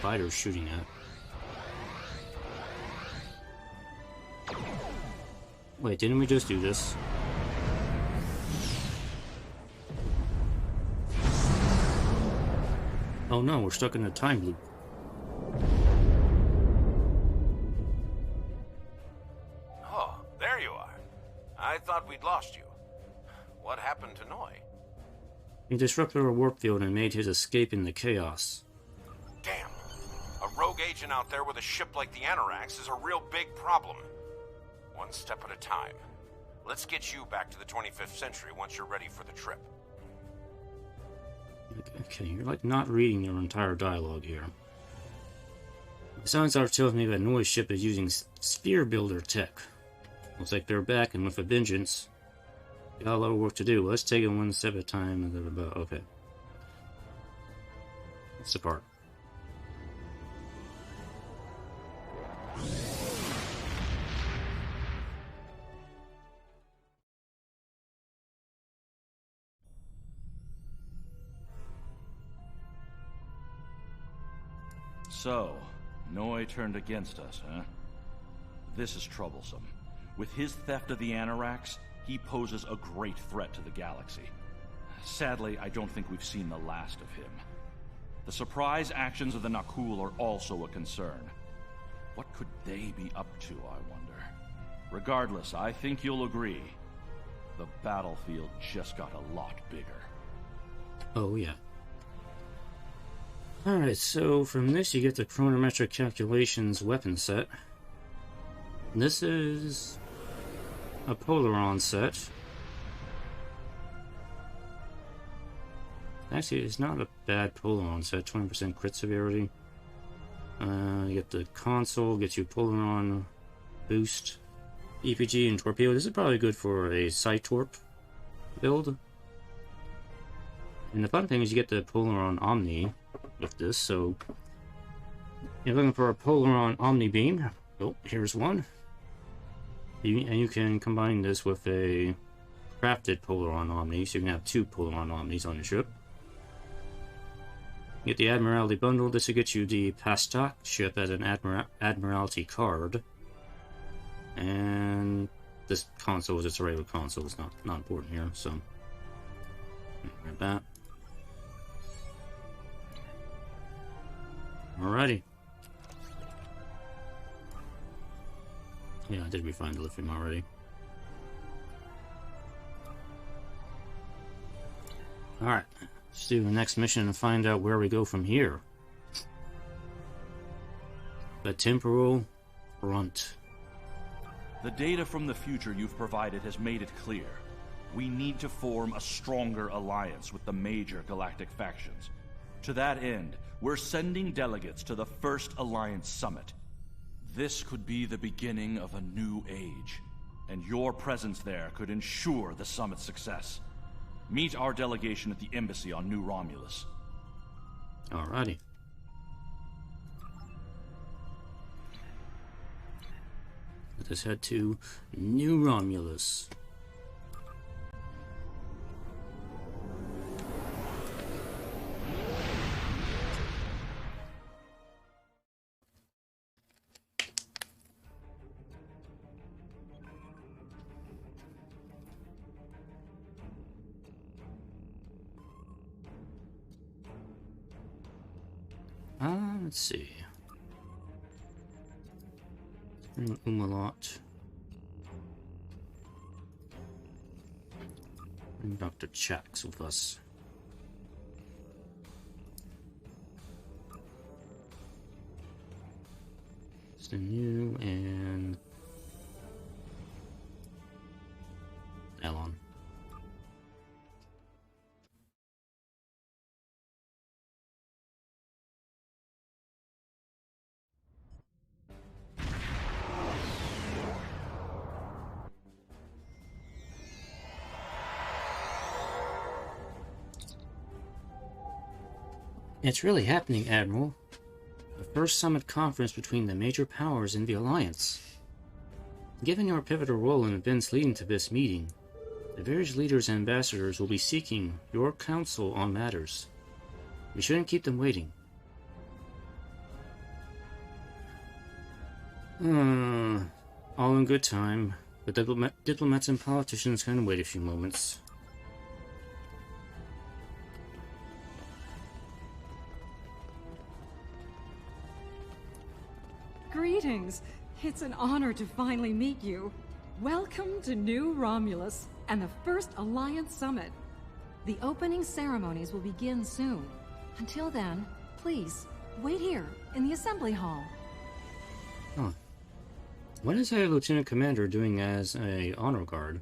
Fighters shooting at. Wait, didn't we just do this? Oh no, we're stuck in a time loop. Oh, there you are. I thought we'd lost you. What happened to Noi? He disrupted our warp field and made his escape in the chaos. Damn. A rogue agent out there with a ship like the Anorax is a real big problem. One step at a time. Let's get you back to the 25th century once you're ready for the trip. Okay, you're like not reading your entire dialogue here. Besides, our tells me that Noi's ship is using sphere builder tech. Looks like they're back and with a vengeance. Got a lot of work to do. Let's take it one step at a time. And okay. That's the part. So, Noi turned against us, huh? This is troublesome. With his theft of the Anorax, he poses a great threat to the galaxy. Sadly, I don't think we've seen the last of him. The surprise actions of the Nakul are also a concern. What could they be up to, I wonder? Regardless, I think you'll agree. The battlefield just got a lot bigger. Oh, yeah. Alright, so from this you get the Chronometric Calculations weapon set. This is a Polaron set. Actually, it's not a bad Polaron set, 20% crit severity. You get the console, gets you Polaron boost, EPG, and torpedo. This is probably good for a Cytorp build. And the fun thing is you get the Polaron Omni with this, so you're looking for a Polaron Omni Beam. Oh, here's one. And you can combine this with a crafted Polaron Omni, so you can have two Polaron Omnis on your ship. You get the Admiralty bundle. This will get you the Pastak ship as an Admiralty card. And this console is just a regular console. It's not important here, so grab that. Alrighty. Yeah, I did refine the lithium already. Alright, let's do the next mission and find out where we go from here. The Temporal Front. The data from the future you've provided has made it clear. We need to form a stronger alliance with the major galactic factions. To that end, we're sending delegates to the First Alliance Summit. This could be the beginning of a new age, and your presence there could ensure the summit's success. Meet our delegation at the embassy on New Romulus. Alrighty. Let us head to New Romulus. Let's see. Bring Umalot. Bring Dr. Chax with us. New and Elon. It's really happening, Admiral. The first summit conference between the major powers in the Alliance. Given your pivotal role in events leading to this meeting, the various leaders and ambassadors will be seeking your counsel on matters. We shouldn't keep them waiting. All in good time, but diplomats and politicians can wait a few moments. Greetings! It's an honor to finally meet you. Welcome to New Romulus and the First Alliance Summit. The opening ceremonies will begin soon. Until then, please, wait here in the assembly hall. Huh. What is a lieutenant commander doing as a honor guard?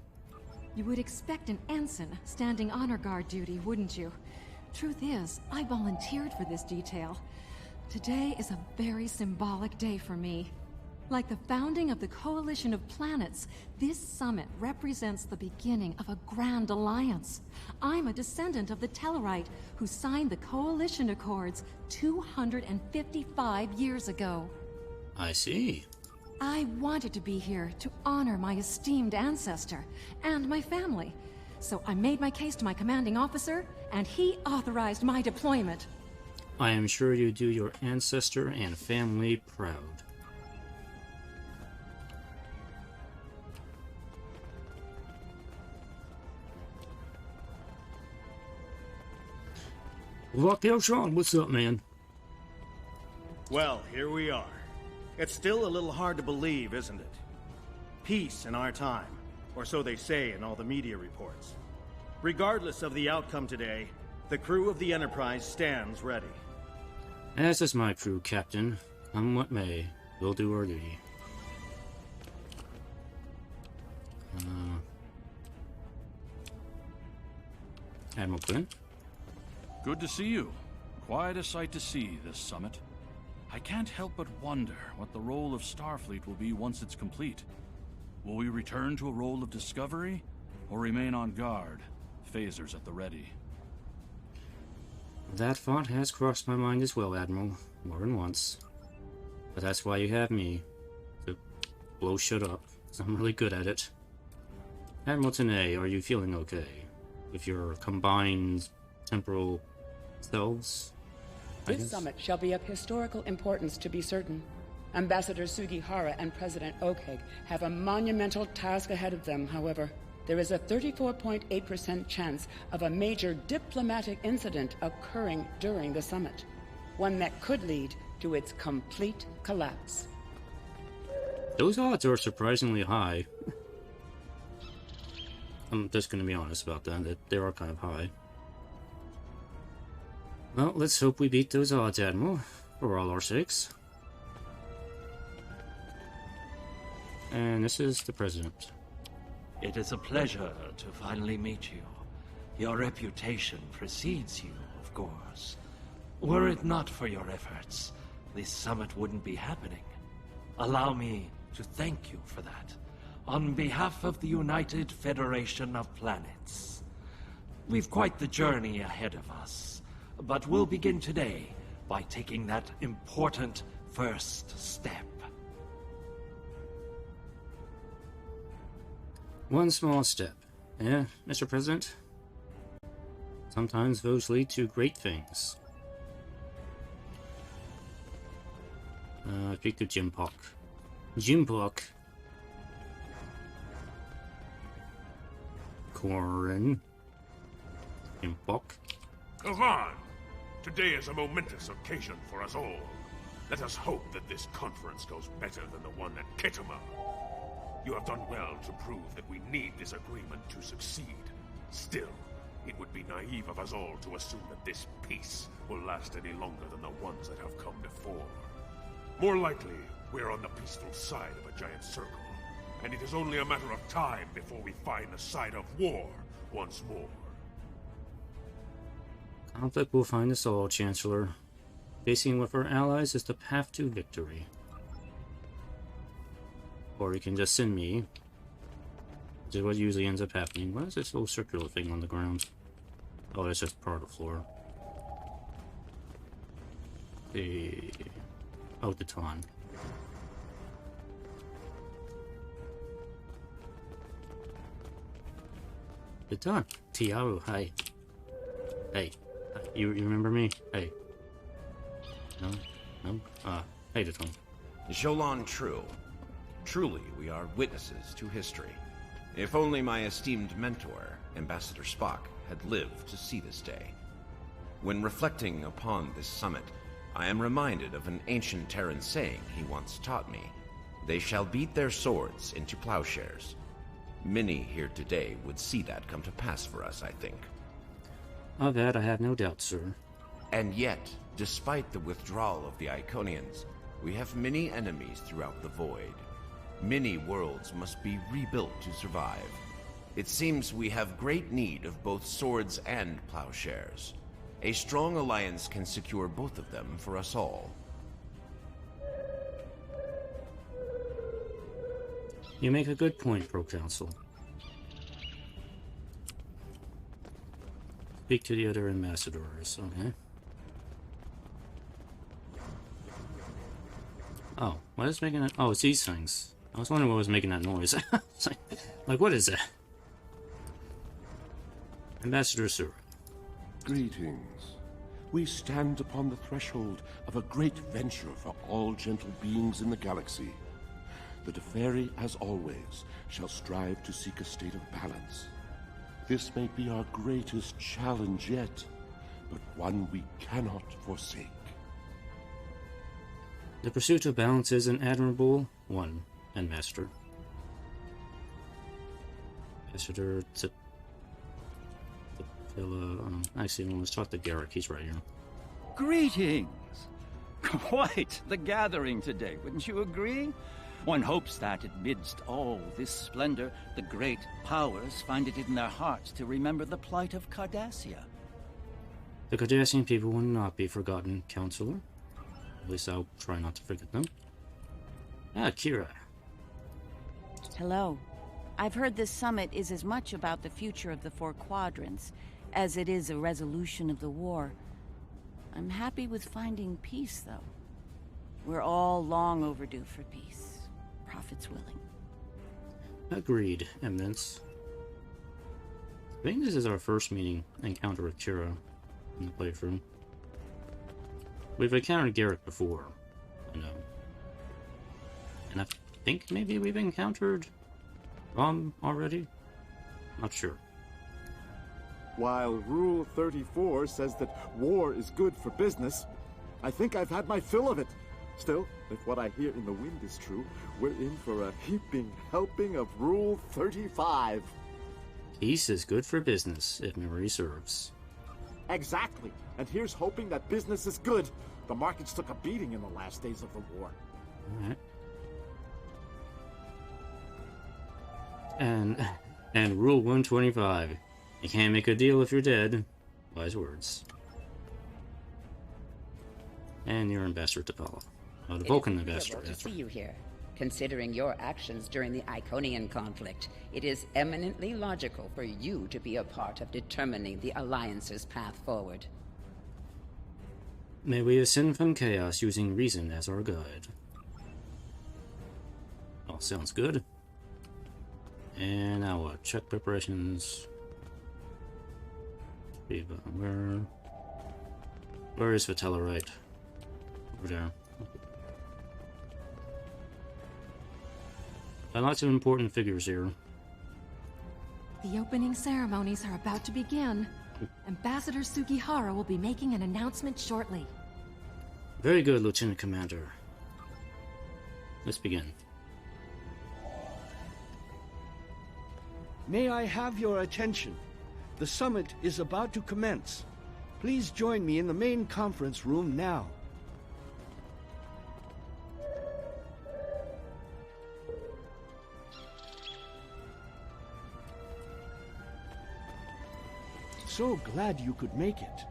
You would expect an ensign standing honor guard duty, wouldn't you? Truth is, I volunteered for this detail. Today is a very symbolic day for me. Like the founding of the Coalition of Planets, this summit represents the beginning of a grand alliance. I'm a descendant of the Tellarite who signed the Coalition Accords 255 years ago. I see. I wanted to be here to honor my esteemed ancestor and my family. So I made my case to my commanding officer, and he authorized my deployment. I am sure you do your ancestor and family proud. Raquel Sean, what's up, man? Well, here we are. It's still a little hard to believe, isn't it? Peace in our time, or so they say in all the media reports. Regardless of the outcome today, The crew of the Enterprise stands ready. As is my crew, Captain. Come what may, we'll do our duty. Admiral Quinn? Good to see you. Quite a sight to see, this summit. I can't help but wonder what the role of Starfleet will be once it's complete. Will we return to a role of discovery, or remain on guard, phasers at the ready? That thought has crossed my mind as well, Admiral, more than once. But that's why you have me, to blow shit up, 'cause I'm really good at it. Admiral Tenay, are you feeling okay? With your combined temporal selves? This summit shall be of historical importance, to be certain. Ambassador Sugihara and President Okheg have a monumental task ahead of them, however. There is a 34.8% chance of a major diplomatic incident occurring during the summit. One that could lead to its complete collapse. Those odds are surprisingly high. I'm just going to be honest about that they are kind of high. Well, let's hope we beat those odds, Admiral, for all our sakes. And this is the President. It is a pleasure to finally meet you. Your reputation precedes you, of course. Were it not for your efforts, this summit wouldn't be happening. Allow me to thank you for that, on behalf of the United Federation of Planets. We've quite the journey ahead of us, but we'll begin today by taking that important first step. One small step. Yeah, Mr. President? Sometimes those lead to great things. Speak to Jim Park. Jim Park. Corin. Jim Park. Come on! Today is a momentous occasion for us all. Let us hope that this conference goes better than the one at Ketama. You have done well to prove that we need this agreement to succeed. Still, it would be naive of us all to assume that this peace will last any longer than the ones that have come before. More likely, we're on the peaceful side of a giant circle, and it is only a matter of time before we find the side of war once more. Conflict will find us all, Chancellor. Facing with our allies is the path to victory. Or you can just send me. Which is what usually ends up happening. What is this little circular thing on the ground? Oh, that's just part of the floor. Oh, the Ton. The Ton. Tiaru, hi. Hey. You remember me? Hey. No? No? Hey, the Ton. Jolan True. Truly, we are witnesses to history. If only my esteemed mentor, Ambassador Spock, had lived to see this day. When reflecting upon this summit, I am reminded of an ancient Terran saying he once taught me. They shall beat their swords into plowshares. Many here today would see that come to pass for us, I think. Of that I have no doubt, sir. And yet, despite the withdrawal of the Iconians, we have many enemies throughout the void. Many worlds must be rebuilt to survive. It seems we have great need of both swords and plowshares. A strong alliance can secure both of them for us all. You make a good point, Pro-Council. Speak to the other ambassadors, okay? Oh, what is making that? Oh, it's these things. I was wondering what was making that noise. like, what is that? Ambassador Sura. Greetings. We stand upon the threshold of a great venture for all gentle beings in the galaxy. The Deferi, as always, shall strive to seek a state of balance. This may be our greatest challenge yet, but one we cannot forsake. The pursuit of balance is an admirable one, and Master. Actually, let's talk to Garrick. He's right here. Greetings! Quite the gathering today, wouldn't you agree? One hopes that, amidst all this splendor, the great powers find it in their hearts to remember the plight of Cardassia. The Cardassian people will not be forgotten, Counselor. At least I'll try not to forget them. Ah, Kira. Hello. I've heard this summit is as much about the future of the Four Quadrants as it is a resolution of the war. I'm happy with finding peace, though. We're all long overdue for peace. Prophets willing. Agreed, Eminence. I think this is our first encounter with Kira in the playthrough. We've encountered Garrick before, I know. And I think maybe we've encountered Rom already? Not sure. While Rule 34 says that war is good for business, I think I've had my fill of it. Still, if what I hear in the wind is true, we're in for a heaping helping of Rule 35. Peace is good for business, if memory serves. Exactly. And here's hoping that business is good. The markets took a beating in the last days of the war. Alright. And Rule 125. You can't make a deal if you're dead. Wise words. And your ambassador to follow. Oh, the Vulcan ambassador. To see you here. Considering your actions during the Iconian conflict, it is eminently logical for you to be a part of determining the Alliance's path forward. May we ascend from chaos using reason as our guide. Oh, sounds good. And now what? Check preparations. Where is Vitellarite? Over there. Lots of important figures here. The opening ceremonies are about to begin. Ambassador Sugihara will be making an announcement shortly. Very good, Lieutenant Commander. Let's begin. May I have your attention? The summit is about to commence. Please join me in the main conference room now. So glad you could make it.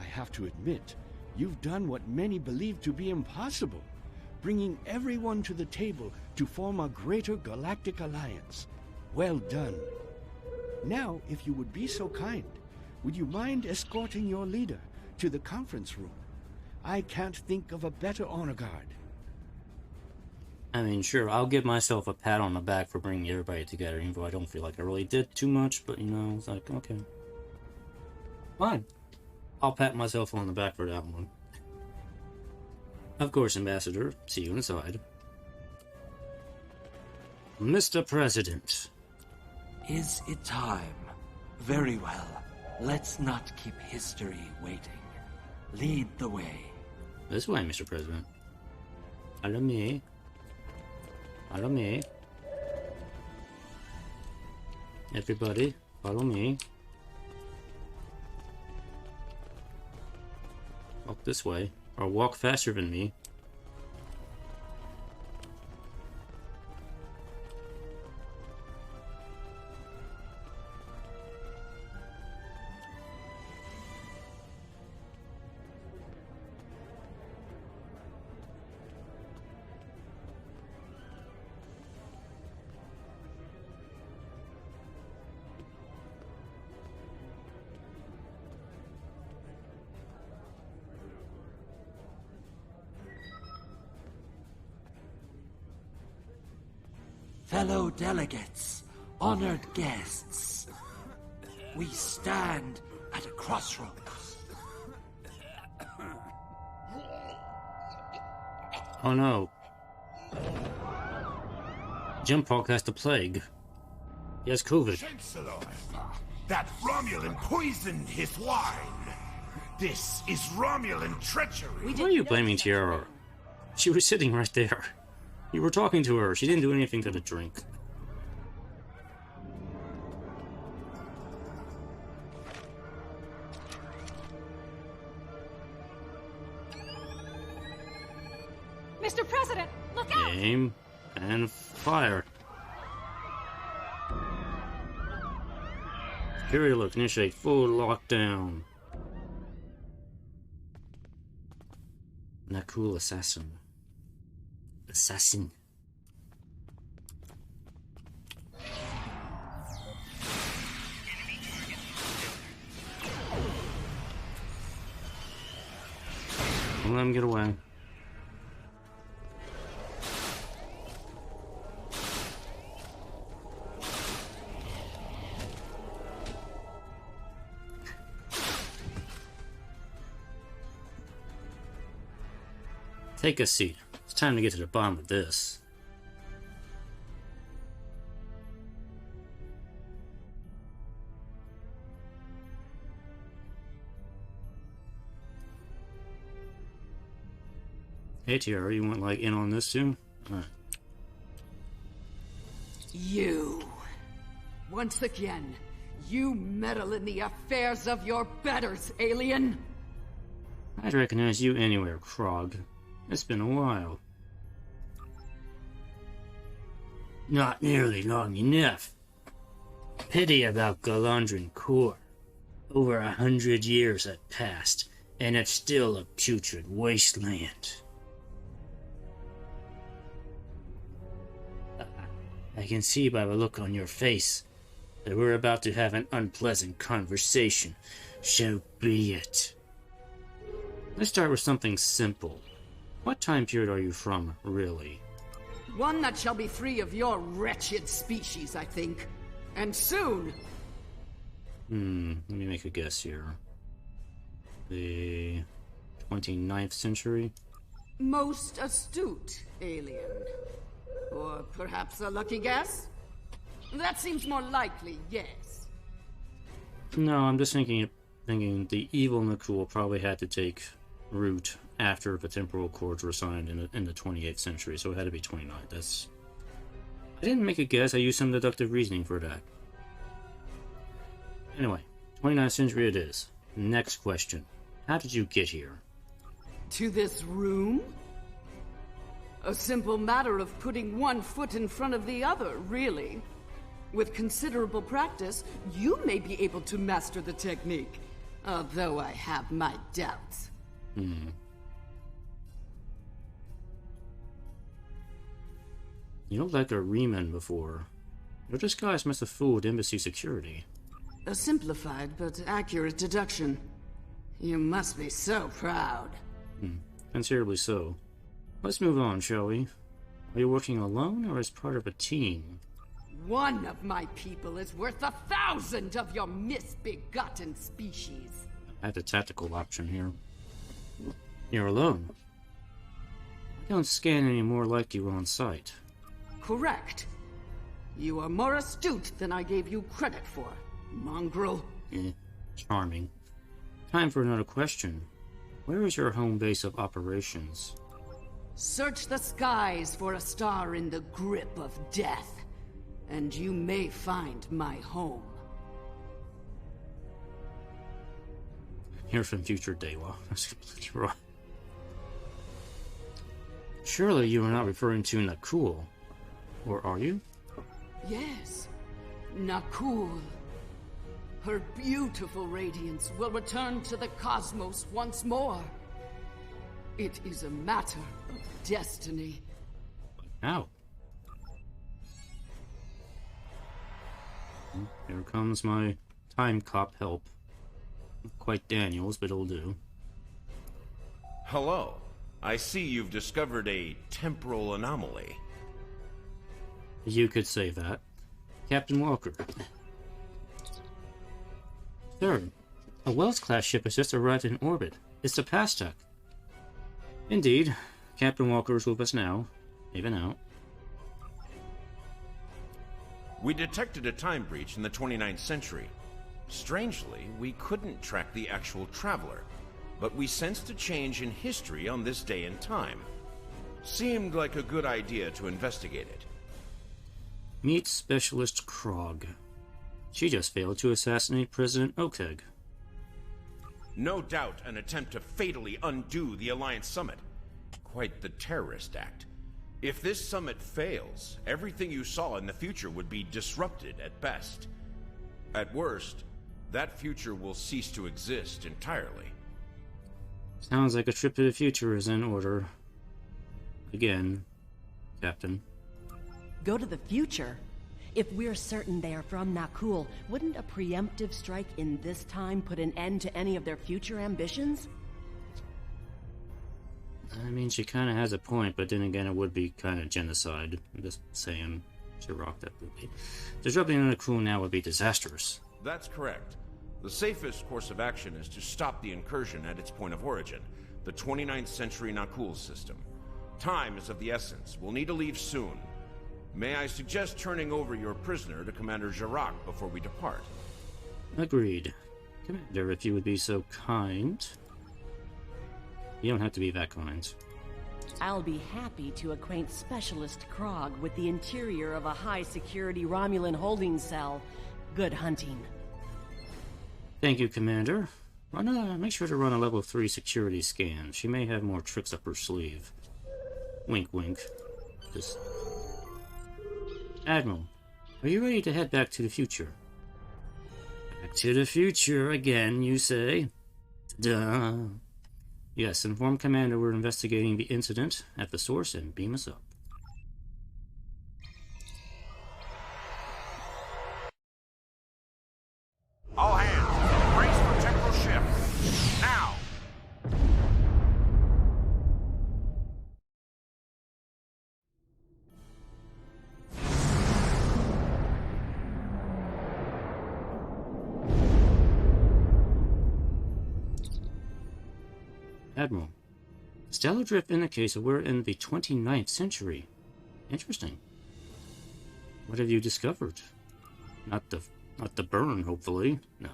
I have to admit, you've done what many believe to be impossible, bringing everyone to the table to form a greater galactic alliance. Well done. Now, if you would be so kind, would you mind escorting your leader to the conference room? I can't think of a better honor guard. I mean, sure, I'll give myself a pat on the back for bringing everybody together, even though I don't feel like I really did too much, but, you know, it's like, okay. Fine. I'll pat myself on the back for that one. Of course, Ambassador. See you inside. Mr. President. Is it time? Very well. Let's not keep history waiting. Lead the way. This way, Mr. President. Follow me. Follow me. Everybody, follow me. Walk this way, or walk faster than me. Fellow delegates, honored guests, we stand at a crossroads. Oh no. Jim Park has the plague. He has COVID. Chancellor, that Romulan poisoned his wine. This is Romulan treachery. Why are you blaming Tiara? She was sitting right there. You were talking to her. She didn't do anything to the drink. Mr. President, look out! Aim and fire. Imperial initiate full lockdown. Not cool assassin. Assassin. Don't let him get away. Take a seat. It's time to get to the bottom of this. Hey Tiara, you want like in on this too? Alright. You. Once again, you meddle in the affairs of your betters, alien. I'd recognize you anywhere, Krog. It's been a while. Not nearly long enough. Pity about Galandran Core. Over 100 years have passed, and it's still a putrid wasteland. I can see by the look on your face that we're about to have an unpleasant conversation. So be it. Let's start with something simple. What time period are you from, really? One that shall be free of your wretched species, I think. And soon. Let me make a guess here. The 29th century? Most astute, alien. Or perhaps a lucky guess? That seems more likely, yes. No, I'm just thinking the evil Nakul probably had to take root after the Temporal Accords were signed in the 28th century, so it had to be 29. That's... I didn't make a guess, I used some deductive reasoning for that. Anyway, 29th century it is. Next question. How did you get here? To this room? A simple matter of putting one foot in front of the other, really. With considerable practice, you may be able to master the technique, although I have my doubts. You look like a Riemann before. Your disguise must have fooled embassy security. A simplified but accurate deduction. You must be so proud. Considerably so. Let's move on, shall we? Are you working alone or as part of a team? One of my people is worth 1,000 of your misbegotten species. I had the tactical option here. You're alone. I don't scan any more like you on sight. Correct. You are more astute than I gave you credit for, mongrel. Charming. Time for another question. Where is your home base of operations? Search the skies for a star in the grip of death, and you may find my home. You're from future Dewa. That's completely right. Surely you are not referring to Nakul, or are you? Yes, Nakul. Her beautiful radiance will return to the cosmos once more. It is a matter of destiny. How? Here comes my time cop help. Not quite Daniels, but it'll do. Hello. I see you've discovered a temporal anomaly. You could say that. Captain Walker. Sir, a Wells-class ship has just arrived in orbit. It's the Pastek. Indeed. Captain Walker is with us now. Even out. We detected a time breach in the 29th century. Strangely, we couldn't track the actual traveler, but we sensed a change in history on this day and time. Seemed like a good idea to investigate it. Meet Specialist Krog. She just failed to assassinate President Okeg. No doubt an attempt to fatally undo the Alliance Summit. quite the terrorist act. If this summit fails, everything you saw in the future would be disrupted at best. At worst, that future will cease to exist entirely. Sounds like a trip to the future is in order. Again, Captain. Go to the future? If we're certain they are from Nakul, wouldn't a preemptive strike in this time put an end to any of their future ambitions? I mean, she kind of has a point, but then again, it would be kind of genocide. I'm just saying. Rock that would be. Disrupting Nakul now would be disastrous. That's correct. The safest course of action is to stop the incursion at its point of origin, the 29th century Nakul system. Time is of the essence. We'll need to leave soon. May I suggest turning over your prisoner to Commander Jarak before we depart? Agreed. Commander, if you would be so kind. You don't have to be that kind. I'll be happy to acquaint Specialist Krog with the interior of a high-security Romulan holding cell. Good hunting. Thank you, Commander. Make sure to run a level 3 security scan. She may have more tricks up her sleeve. Wink, wink. Just... Admiral, are you ready to head back to the future? Back to the future again, you say? Duh. Yes, inform Commander we're investigating the incident at the source and beam us up. All hands, brace for temporal shift. Now! Admiral, stellar drift indicates that we're in the 29th century. Interesting. What have you discovered? Not the burn, hopefully. No.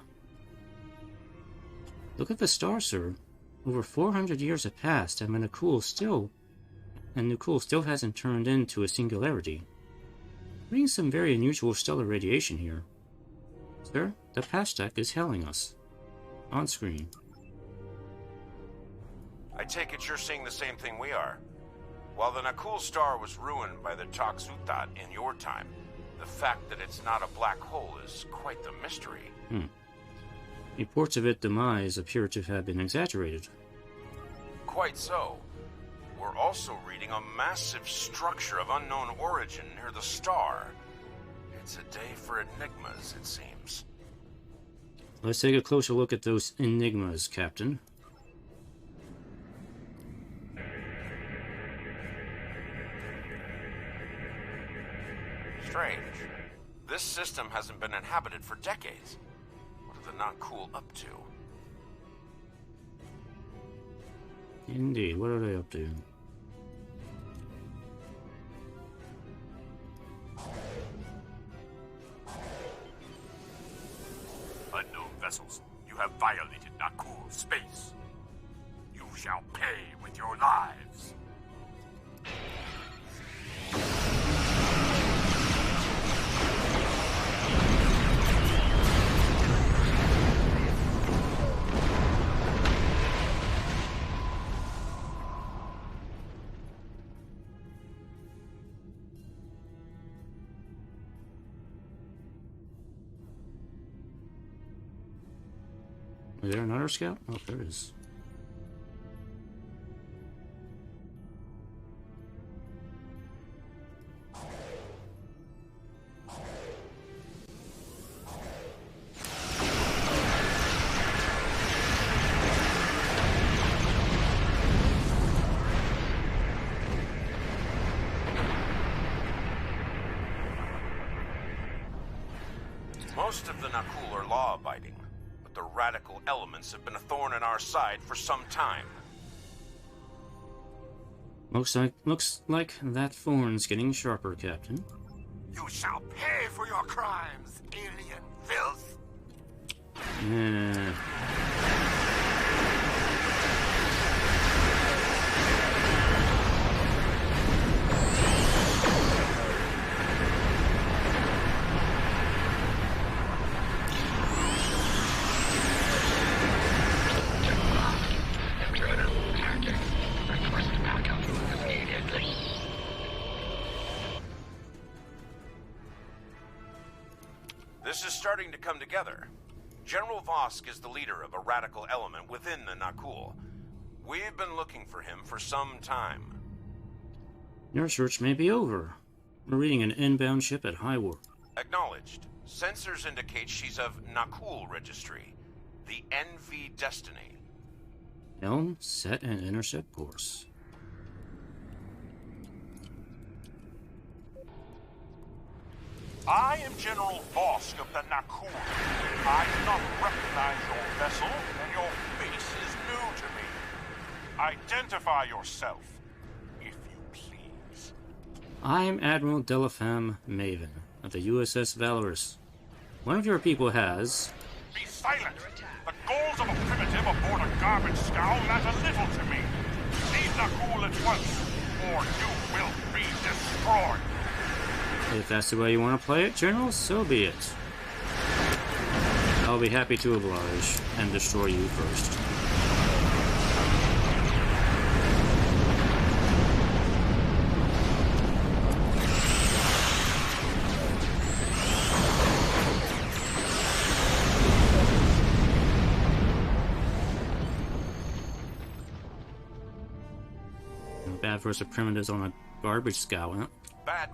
Look at the star, sir. Over 400 years have passed, and Nakul still hasn't turned into a singularity. Bringing some very unusual stellar radiation here. Sir, the patch deck is hailing us. On screen. I take it you're seeing the same thing we are. While the Nakul star was ruined by the Toxutat in your time, the fact that it's not a black hole is quite the mystery. Reports of its demise appear to have been exaggerated. Quite so. We're also reading a massive structure of unknown origin near the star. It's a day for enigmas, it seems. Let's take a closer look at those enigmas, Captain. Strange. This system hasn't been inhabited for decades. What are the Nakul up to? Indeed, what are they up to? Unknown vessels, you have violated Nakul space. You shall pay with your lives. Is there another scout? Oh, there is. Most of the Nakul are law-abiding. The radical elements have been a thorn in our side for some time. Looks like that thorn's getting sharper, Captain. You shall pay for your crimes, alien filth! Yeah. starting to come together. General Vosk is the leader of a radical element within the Nakul. We've been looking for him for some time. Your search may be over. We're reading an inbound ship at high warp. Acknowledged. Sensors indicate she's of Nakul registry. The NV Destiny. Helm, set, and intercept course. I am General Vosk of the Nakul. I do not recognize your vessel, and your face is new to me. Identify yourself, if you please. I'm Admiral Maven of the USS Valorous. One of your people has... Be silent! The goals of a primitive aboard a garbage scow matter little to me. Leave Nakul at once, or you will be destroyed. If that's the way you want to play it, General, so be it. I'll be happy to oblige and destroy you first. Bad for us primitives on a garbage scow, huh?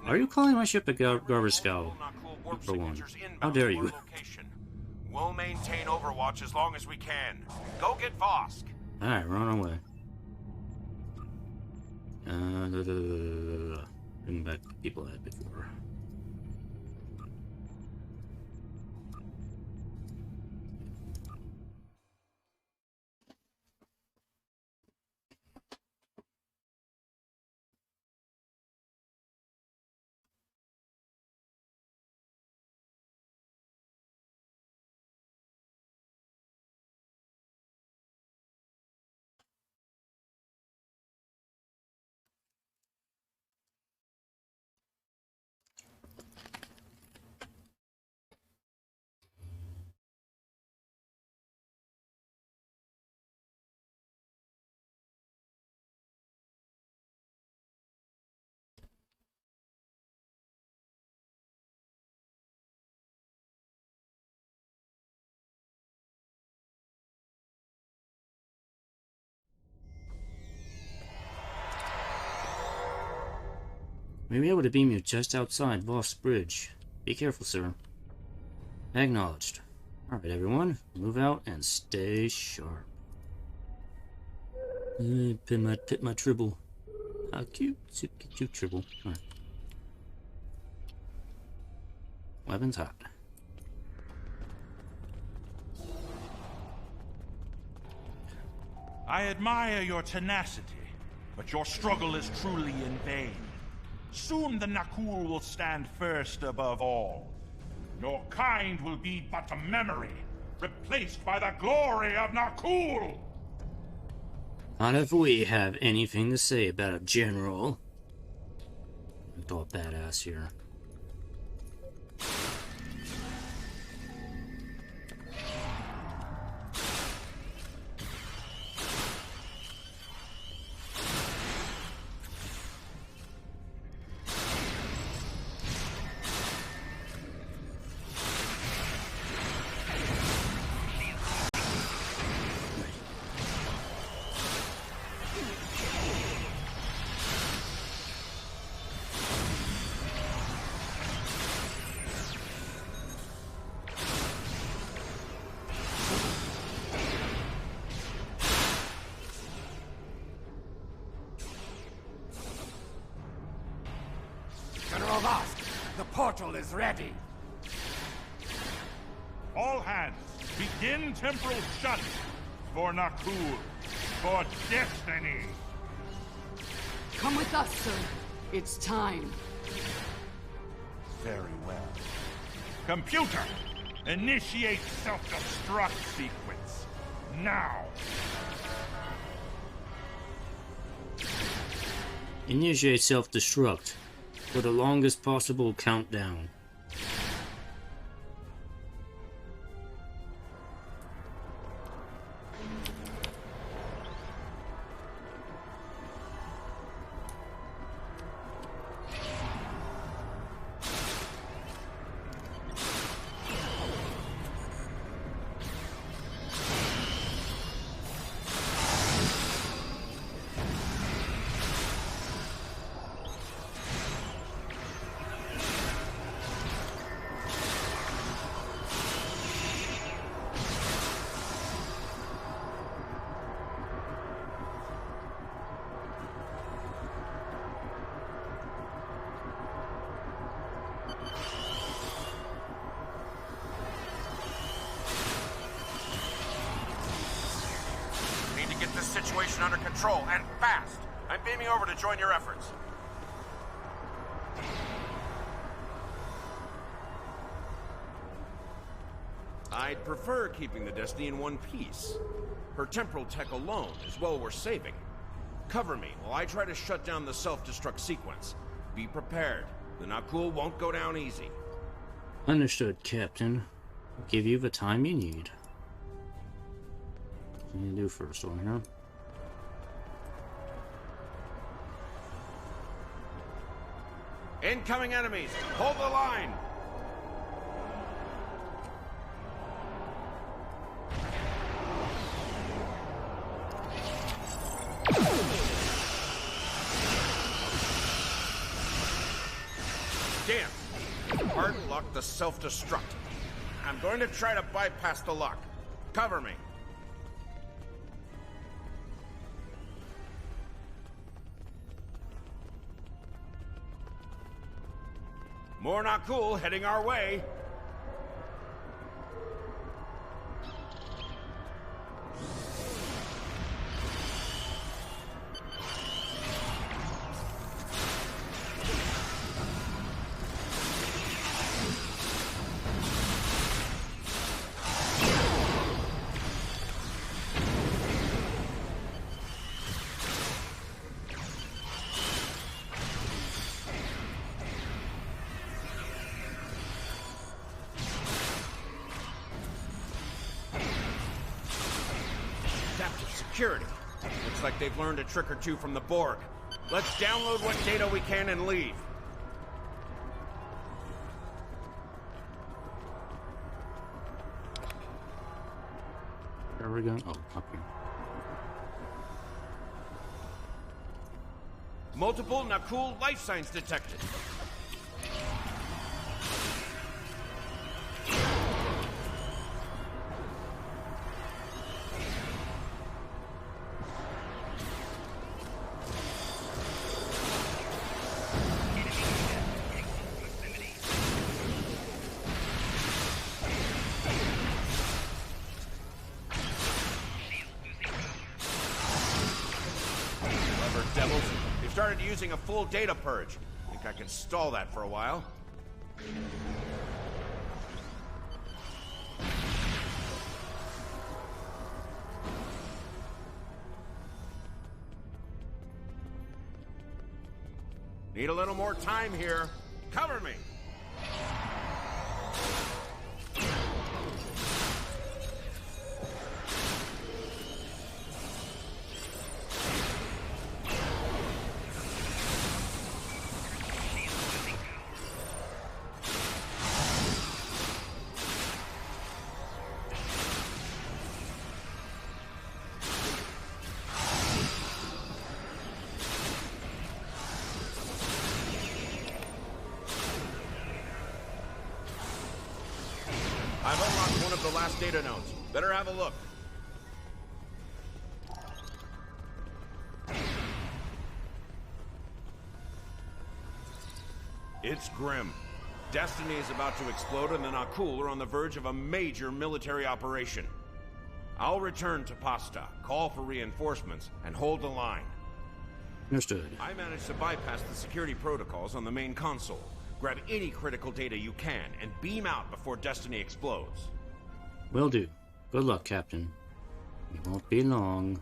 Are you calling my ship a garbage scow? For one. How dare you? We'll maintain Overwatch as long as we can. Go get Vosk. Alright, we're on our way. Bring back the people I had before. May be able to beam you just outside Voss Bridge. Be careful, sir. Acknowledged. Alright, everyone. Move out and stay sharp. Pit my tribble. How cute. Cute tribble. Alright. Weapons hot. I admire your tenacity, but your struggle is truly in vain. Soon the Nakul will stand first above all. Your kind will be but a memory, replaced by the glory of Nakul! Not if we have anything to say about it, General. I'm all badass here. General Vosk, the portal is ready. All hands, begin Temporal Shunt for Nakul, for destiny. Come with us, sir. It's time. Very well. Computer, initiate self-destruct sequence. Now. Initiate self-destruct for the longest possible countdown. situation under control, and fast. I'm beaming over to join your efforts. I'd prefer keeping the Destiny in one piece. Her temporal tech alone is well worth saving. Cover me while I try to shut down the self-destruct sequence. Be prepared. The Nakul won't go down easy. Understood, Captain. I'll give you the time you need. What do you do first over here? Incoming enemies! Hold the line! Damn! Hard lock the self-destruct. I'm going to try to bypass the lock. Cover me. More not cool heading our way. Security. Looks like they've learned a trick or two from the Borg. Let's download what data we can and leave. Where are we going? Oh, up here. Multiple Nakul life signs detected. Using a full data purge. Think I can stall that for a while. Need a little more time here. Cover me. I've unlocked one of the last data nodes. Better have a look. It's grim. Destiny is about to explode and the Nakul are on the verge of a major military operation. I'll return to Pasta, call for reinforcements, and hold the line. Understood. I managed to bypass the security protocols on the main console. Grab any critical data you can and beam out before Destiny explodes. Will do. Good luck, Captain. It won't be long.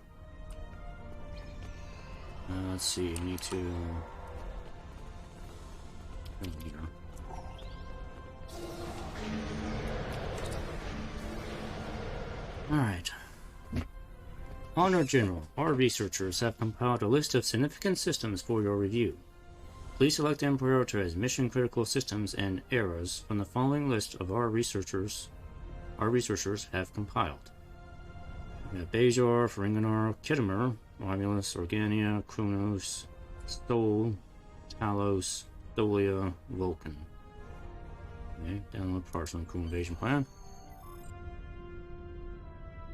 Let's see, I need to... Here. Alright. Honor General, our researchers have compiled a list of significant systems for your review. Please select them to prioritize mission-critical systems and eras from the following list of our researchers have compiled. We have Bajor, Ferenginar, Khitomer, Romulus, Organia, Kronos, Stol, Talos, Stolia, Vulcan. Okay, download parts on the Cool Invasion Plan.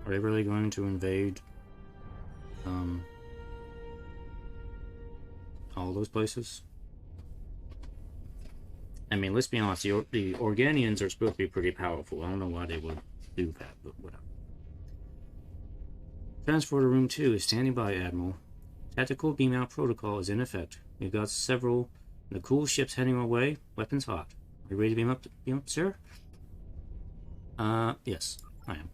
Are they really going to invade all those places? I mean, let's be honest, the Organians are supposed to be pretty powerful. I don't know why they would do that, but whatever. Transporter Room 2 is standing by, Admiral. Tactical beam-out protocol is in effect. We've got several cool ships heading our way. Weapons hot. Are you ready to beam up, sir? Yes, I am.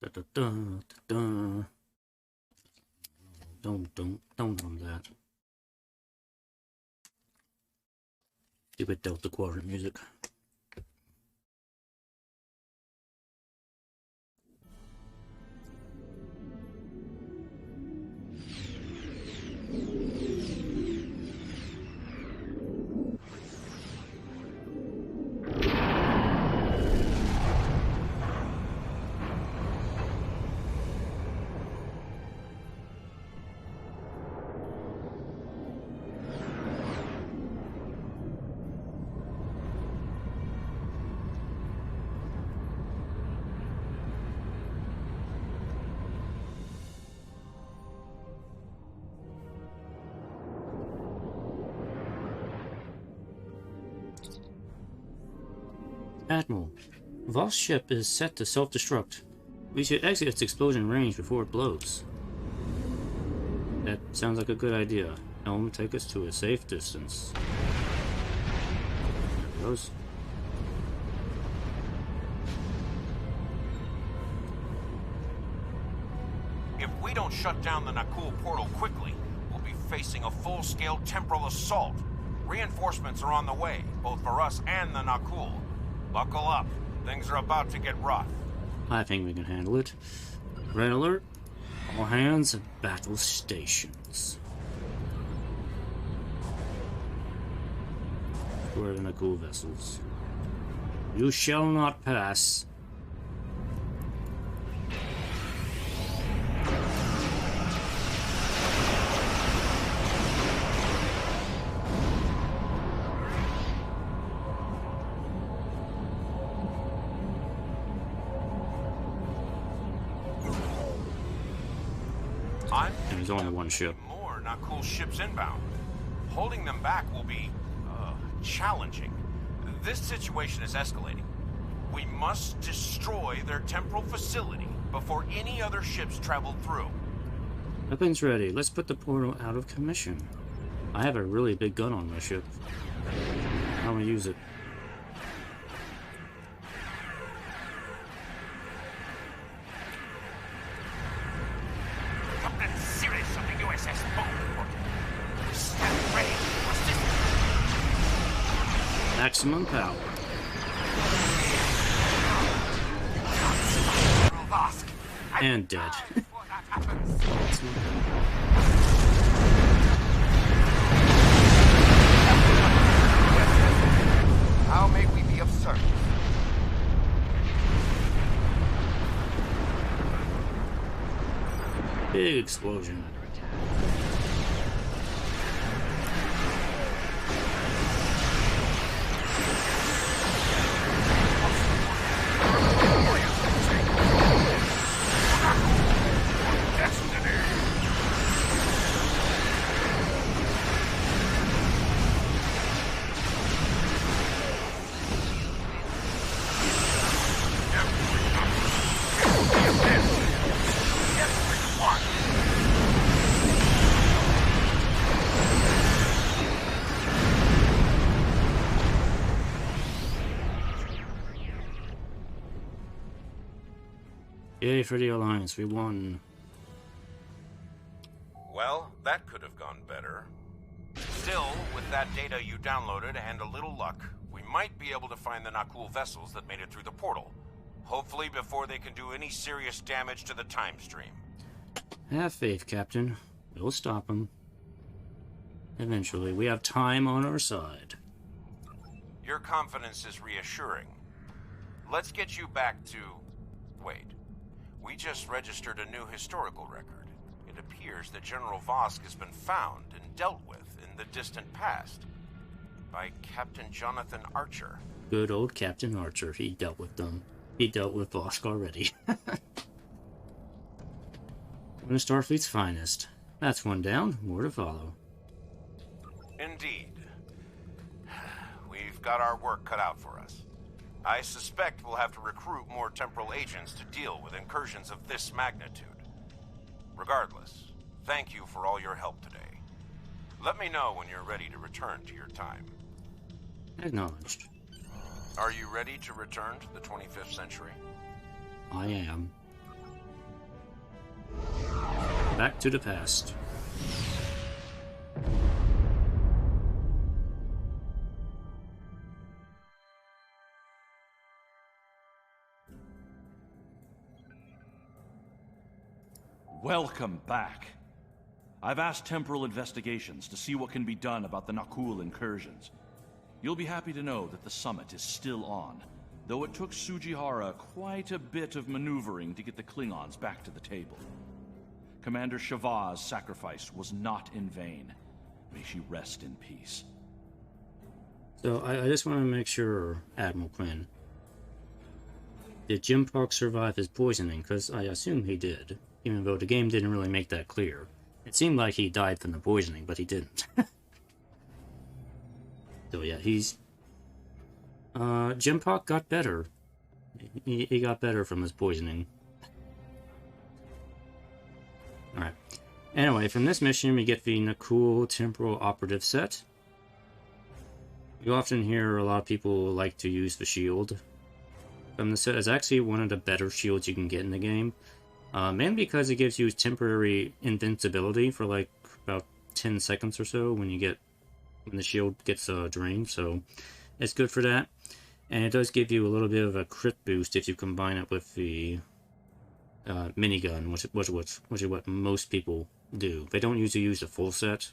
Da, da, da, da, da. Don't hum that. Stupid Delta Quadrant music. Admiral, Voss' ship is set to self-destruct. We should exit its explosion range before it blows. That sounds like a good idea. Helm, take us to a safe distance. There it goes. If we don't shut down the Nakul portal quickly, we'll be facing a full-scale temporal assault. Reinforcements are on the way, both for us and the Nakul. Buckle up. Things are about to get rough. I think we can handle it. Red alert. All hands at battle stations. Where are the Nakul vessels? You shall not pass. There's only one ship. More Nakul ships inbound. Holding them back will be challenging. This situation is escalating. We must destroy their temporal facility before any other ships travel through. Weapons ready. Let's put the portal out of commission. I have a really big gun on my ship. I'm gonna use it. Maximum power. And dead. How may we be of service? Big explosion. Yay for the Alliance, we won. Well, that could have gone better. Still, with that data you downloaded and a little luck, we might be able to find the Nakul vessels that made it through the portal. Hopefully before they can do any serious damage to the time stream. Have faith, Captain. We'll stop them. Eventually, we have time on our side. Your confidence is reassuring. Let's get you back to... Wait. We just registered a new historical record. It appears that General Vosk has been found and dealt with in the distant past by Captain Jonathan Archer. Good old Captain Archer. He dealt with them. He dealt with Vosk already. One of Starfleet's finest. That's one down. More to follow. Indeed. We've got our work cut out for us. I suspect we'll have to recruit more temporal agents to deal with incursions of this magnitude. Regardless, thank you for all your help today. Let me know when you're ready to return to your time. Acknowledged. Are you ready to return to the 25th century? I am. Back to the past. Welcome back. I've asked Temporal Investigations to see what can be done about the Nakul incursions. You'll be happy to know that the summit is still on, though it took Sujihara quite a bit of maneuvering to get the Klingons back to the table. Commander Shavah's sacrifice was not in vain. May she rest in peace. So I just want to make sure, Admiral Quinn, did Jim Park survive his poisoning? Because I assume he did, even though the game didn't really make that clear. It seemed like he died from the poisoning, but he didn't. So yeah, he's... Jim Park got better. He got better from his poisoning. Alright. Anyway, from this mission we get the Nakul Temporal Operative set. You often hear a lot of people like to use the shield. From the set, it's actually one of the better shields you can get in the game. Mainly because it gives you temporary invincibility for like about 10 seconds or so when the shield gets drained, so it's good for that. And it does give you a little bit of a crit boost if you combine it with the minigun, which is what most people do. They don't usually use the full set.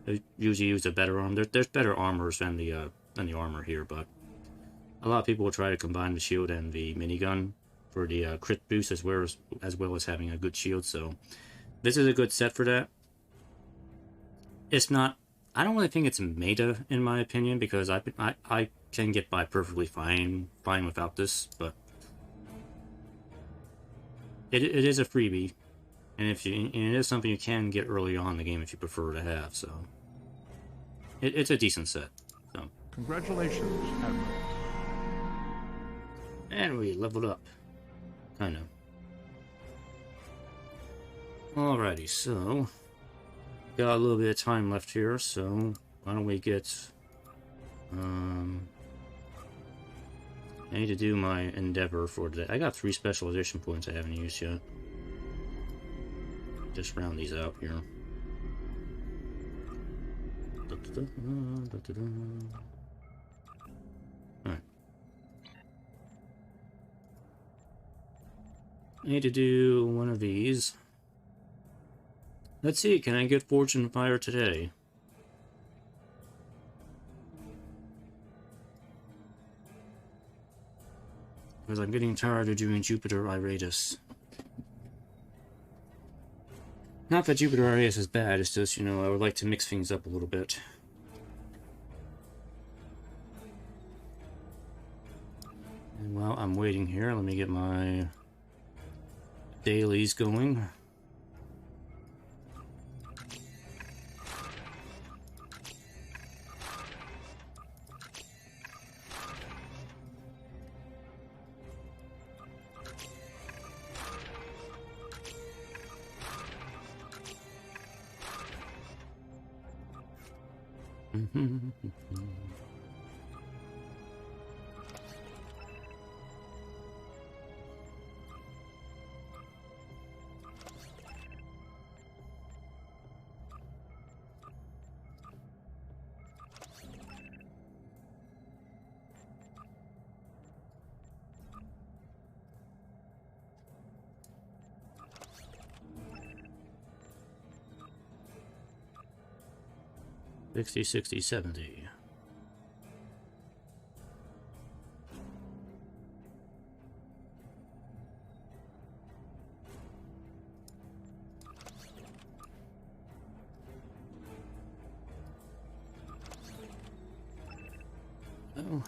They usually use the better armor. There's better armors than the armor here, but a lot of people will try to combine the shield and the minigun for the crit boost as well as having a good shield. So this is a good set for that. It's not. I don't really think it's meta, in my opinion, because I can get by perfectly fine without this, but it is a freebie, and it is something you can get early on in the game if you prefer to have. So it's a decent set. So Congratulations, Admiral. And we leveled up, kind of. Alrighty, so got a little bit of time left here, so why don't we get, I need to do my endeavor for today. I got 3 specialization points I haven't used yet. Just round these out here. Alright. I need to do one of these. Let's see, can I get Fortune Fire today? Because I'm getting tired of doing Jupiter Iratus. Not that Jupiter Iratus is bad, it's just, you know, I would like to mix things up a little bit. And while I'm waiting here, let me get my dailies going. $60, $60, $70. go.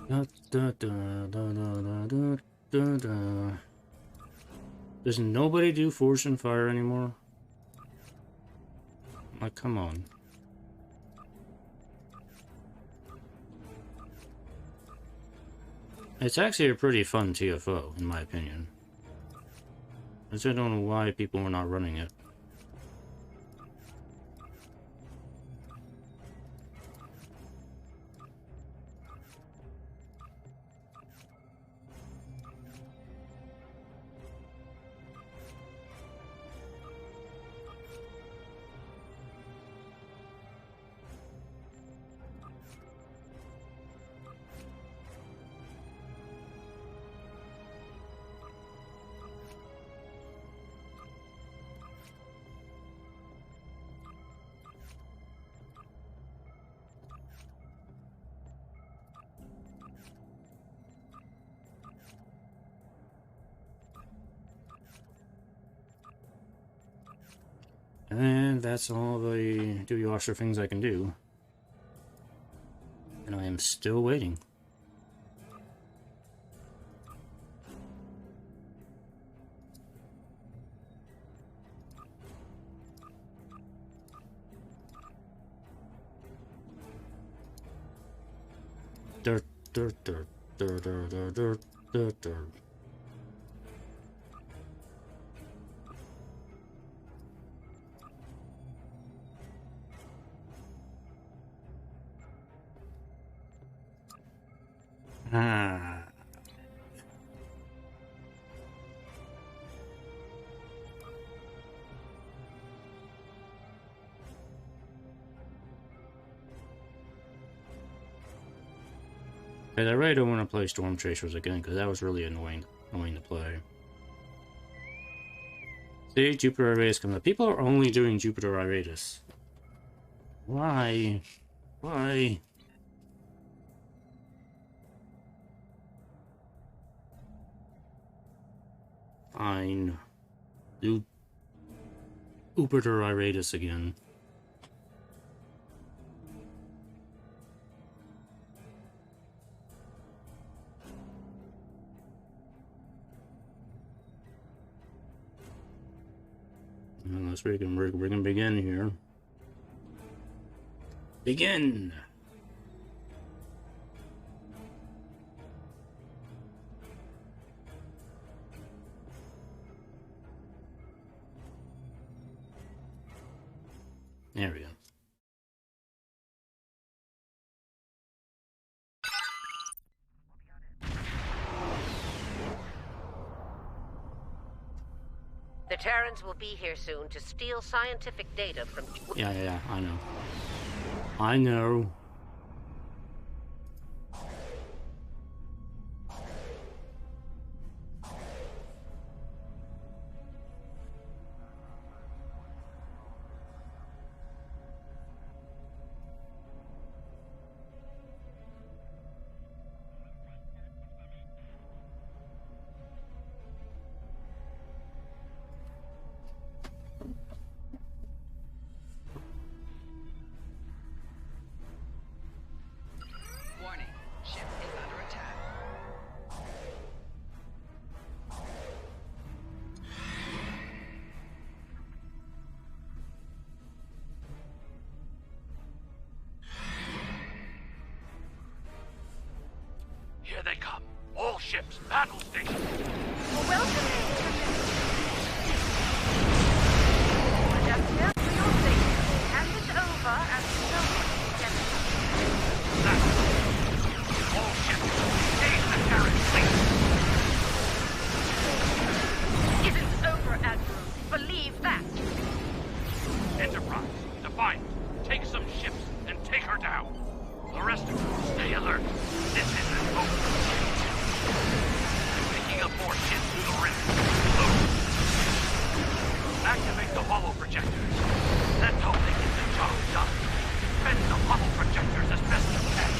Da, da, da, da, da, da, da, da. Does nobody do force and fire anymore? Like, come on. It's actually a pretty fun TFO, in my opinion. I just don't know why people are not running it. And that's all the do-washer things I can do. And I am still waiting. Dirt, dirt, dirt, dirt, dirt, dirt, dirt, dirt, dirt. Ah. And I really don't want to play Storm Chasers again because that was really annoying to play. See, Jupiter Iratus comes up. People are only doing Jupiter Iratus. Why? Why? Fine. Do Jupiter Iratus again. Unless we can begin here. Begin! There we go. The Terrans will be here soon to steal scientific data from... Yeah, I know. I know. Enterprise, Defiant, take some ships and take her down. The rest of you, stay alert. This isn't over. Picking up more ships through the rift. Activate the hollow projectors. Let's hope they get the job done. Bend the hollow projectors as best you can.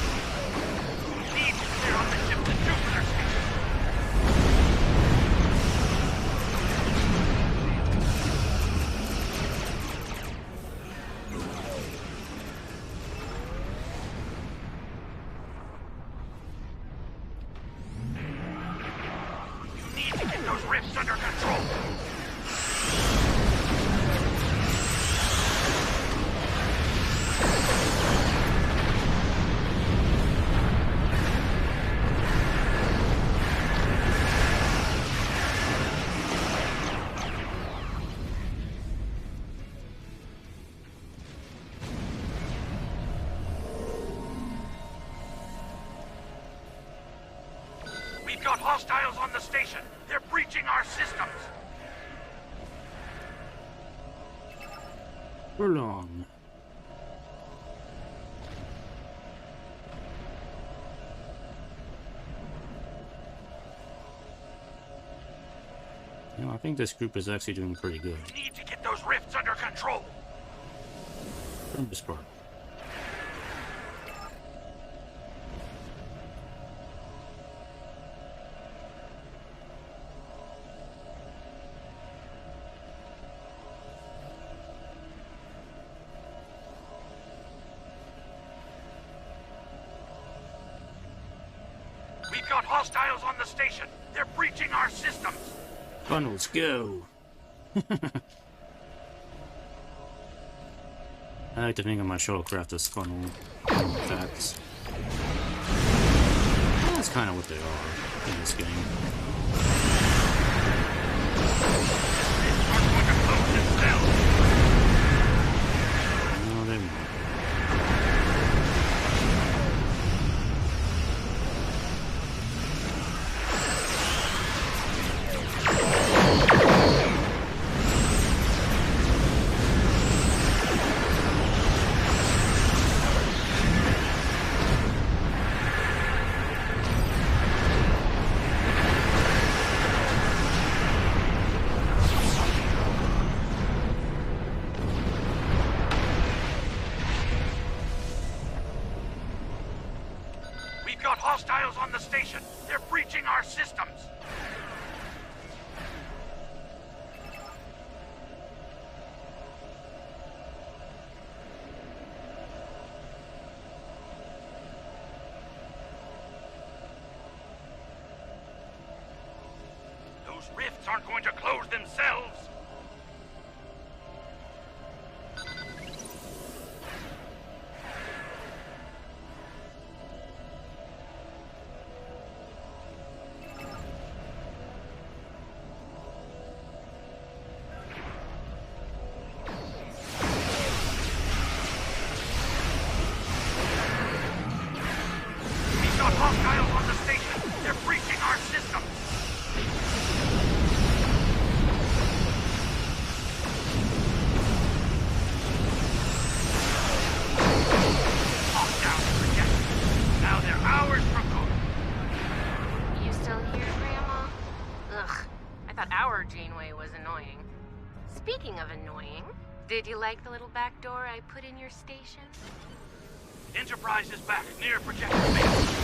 Need to clear on the ship to Jupiter Station. You need to get those rifts under control. We've got hostiles on the station. They're breaching our systems. Furlong. You know, I think this group is actually doing pretty good. We need to get those rifts under control. From this part. We've got hostiles on the station. They're breaching our systems. Funnels, go! I like to think of my shuttlecraft as funnel facts. That's kind of what they are in this game. No, they won't. We've got hostiles on the station. They're breaching our systems. Those rifts aren't going to close themselves. We've got hostiles on the station. They're breaching our systems. Lockdown projected. Now they're ours for good. You still here, Grandma? Ugh, I thought our Janeway was annoying. Speaking of annoying, did you like the little back door I put in your station? Enterprise is back near projector base.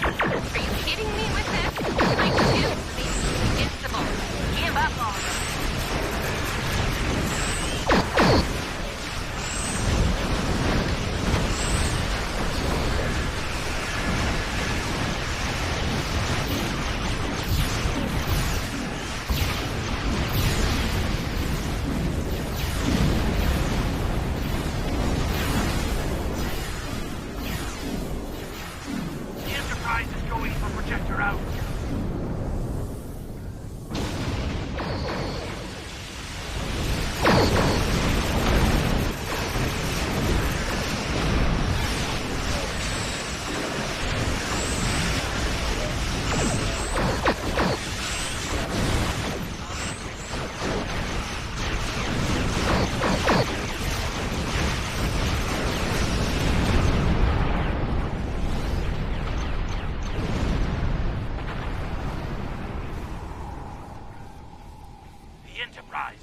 Are you kidding me with this? My tubes need to be invincible. Give up already. The Enterprise is going for projector out.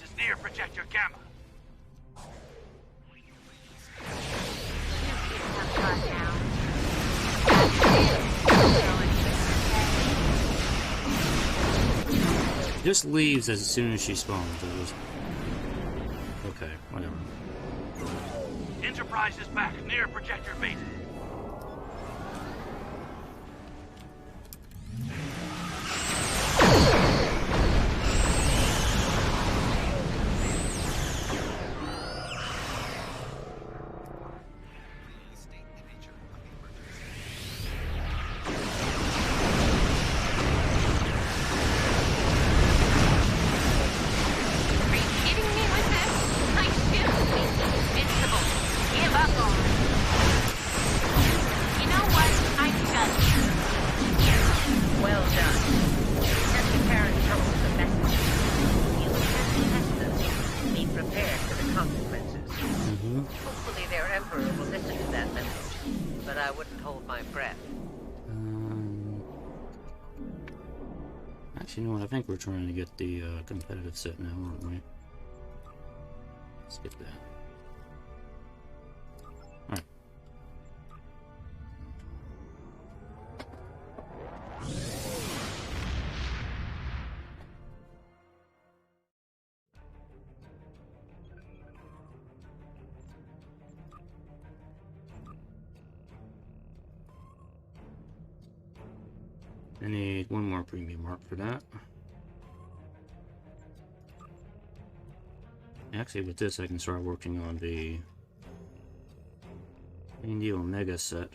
is near Projector Gamma. Just leaves as soon as she spawns. Okay, whatever. Enterprise is back near Projector Maven. Actually, you know what? I think we're trying to get the competitive set now, aren't we? Let's get that. Alright. I need one more premium mark for that. Actually, with this, I can start working on the Omega set.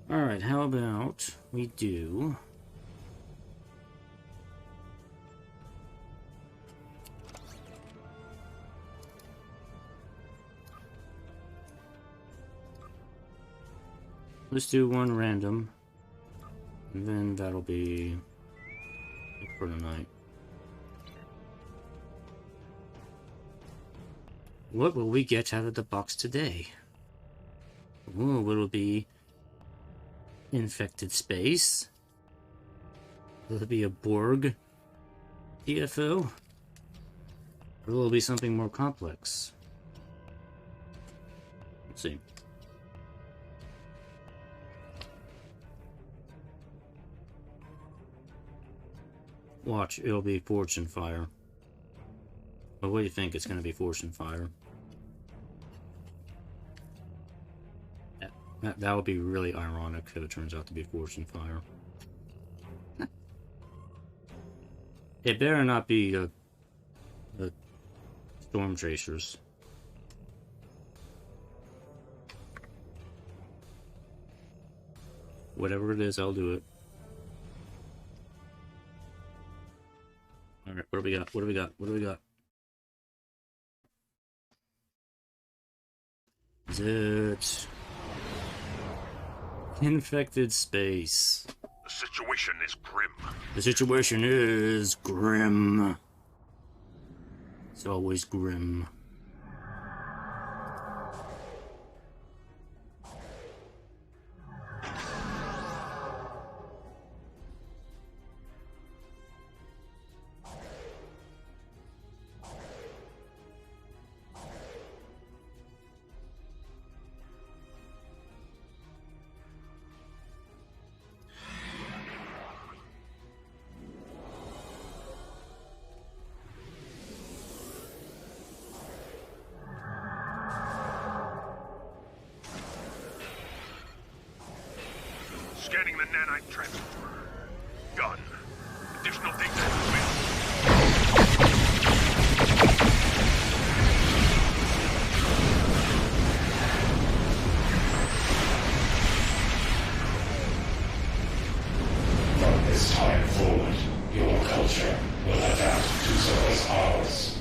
Alright, how about we do... Let's do one random, and then that'll be it for the night. What will we get out of the box today? Ooh, will it be infected space? Will it be a Borg TFO? Or will it be something more complex? Let's see. Watch, it'll be Fortune Fire. But what do you think? It's going to be Fortune Fire. That would be really ironic if it turns out to be Fortune Fire. It better not be the Storm Chasers. Whatever it is, I'll do it. Alright, what do we got? What do we got? What do we got? Is it... Infected space. The situation is grim. The situation is grim. It's always grim. Scanning the nanite transformer. Done. Additional data From this time forward, your culture will adapt to Zora's ours.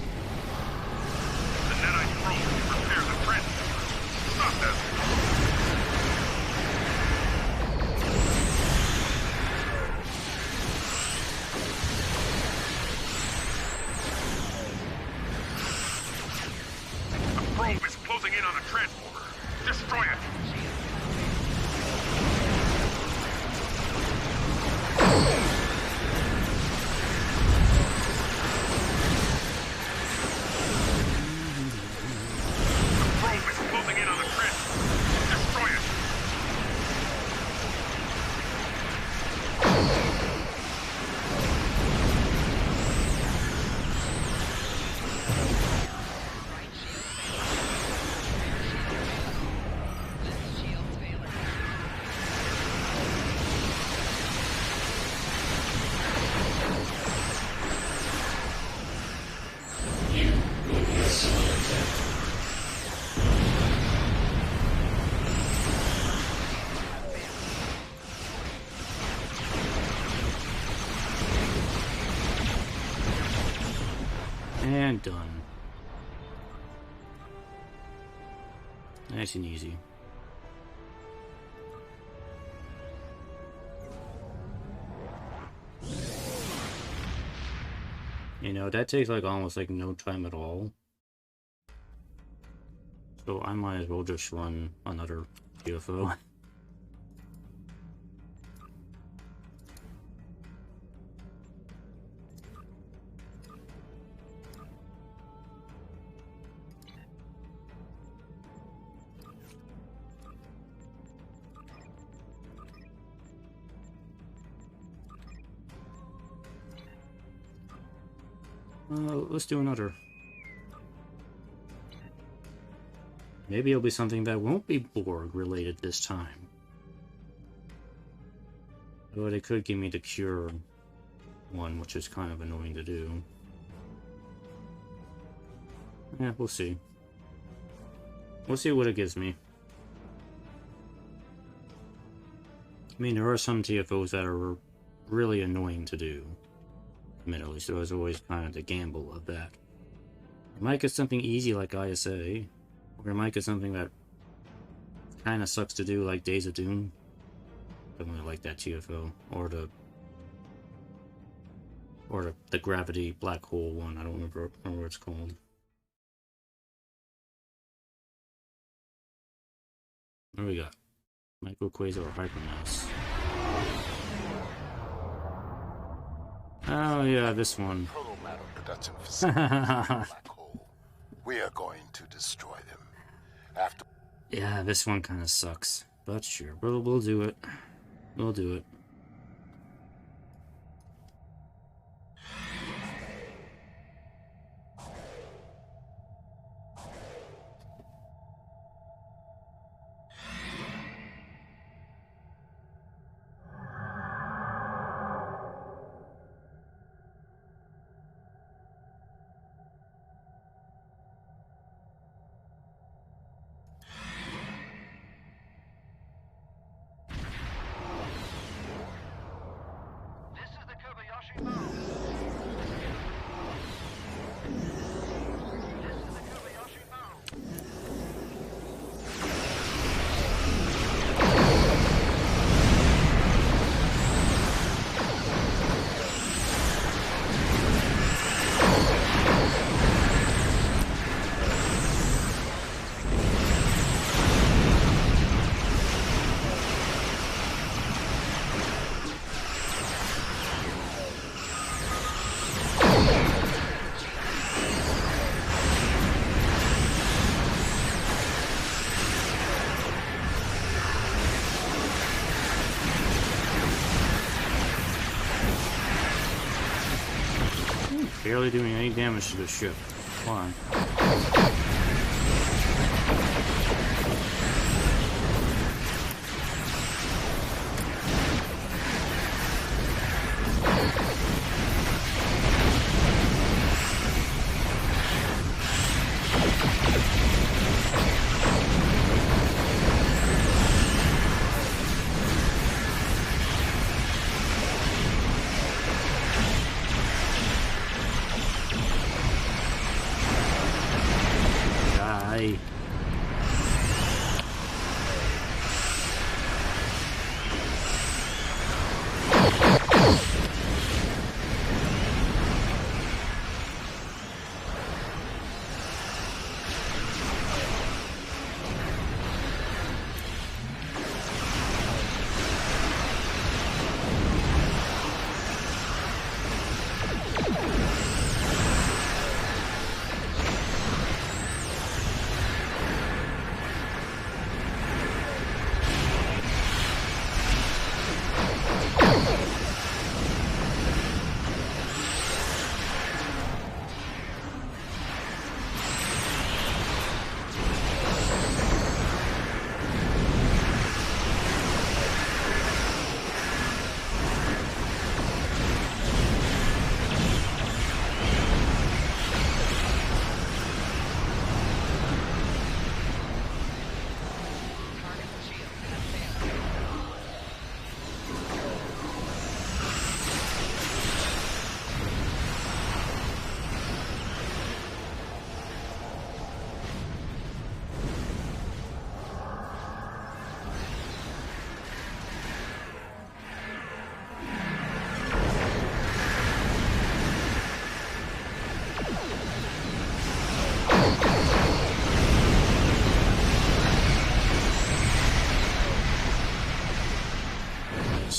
The nanite probe will repair the transformer. Stop that. And done. Nice and easy. You know, that takes like almost like no time at all. So I might as well just run another TFO. Let's do another. Maybe it'll be something that won't be Borg related this time. But it could give me the cure one, which is kind of annoying to do. Yeah, we'll see. We'll see what it gives me. I mean, there are some TFOs that are really annoying to do. Admittedly, so there's always kind of the gamble of that. You might get something easy like ISA, or you might get something that kind of sucks to do like Days of Doom. I don't really like that TFO, or the gravity black hole one. I don't remember what it's called. What do we got? Micro Quasar or Hypermass? Oh yeah, this one. Matter production facility black hole. We are going to destroy them. After. Yeah, this one kind of sucks, but sure, we'll do it. We'll do it. Barely doing any damage to the ship. Come on.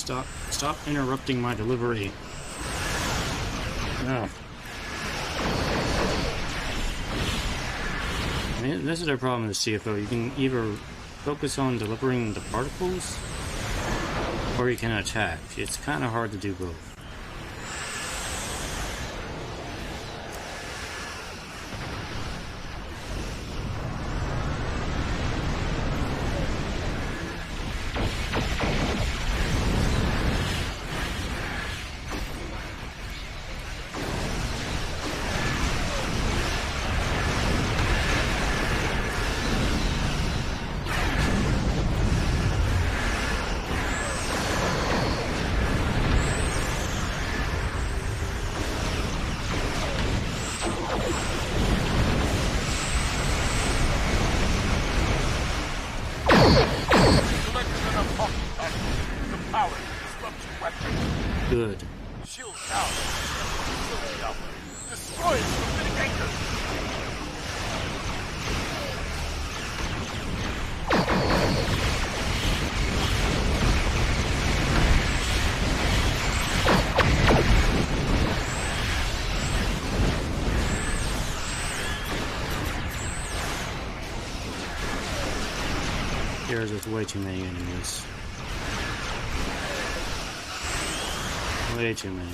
Stop interrupting my delivery. No. I mean, this is the problem with the TFO. You can either focus on delivering the particles, or you can attack. It's kind of hard to do both. Good. Shield down. Shield down. Destroy it from mitigators. There's just way too many enemies. Way too many.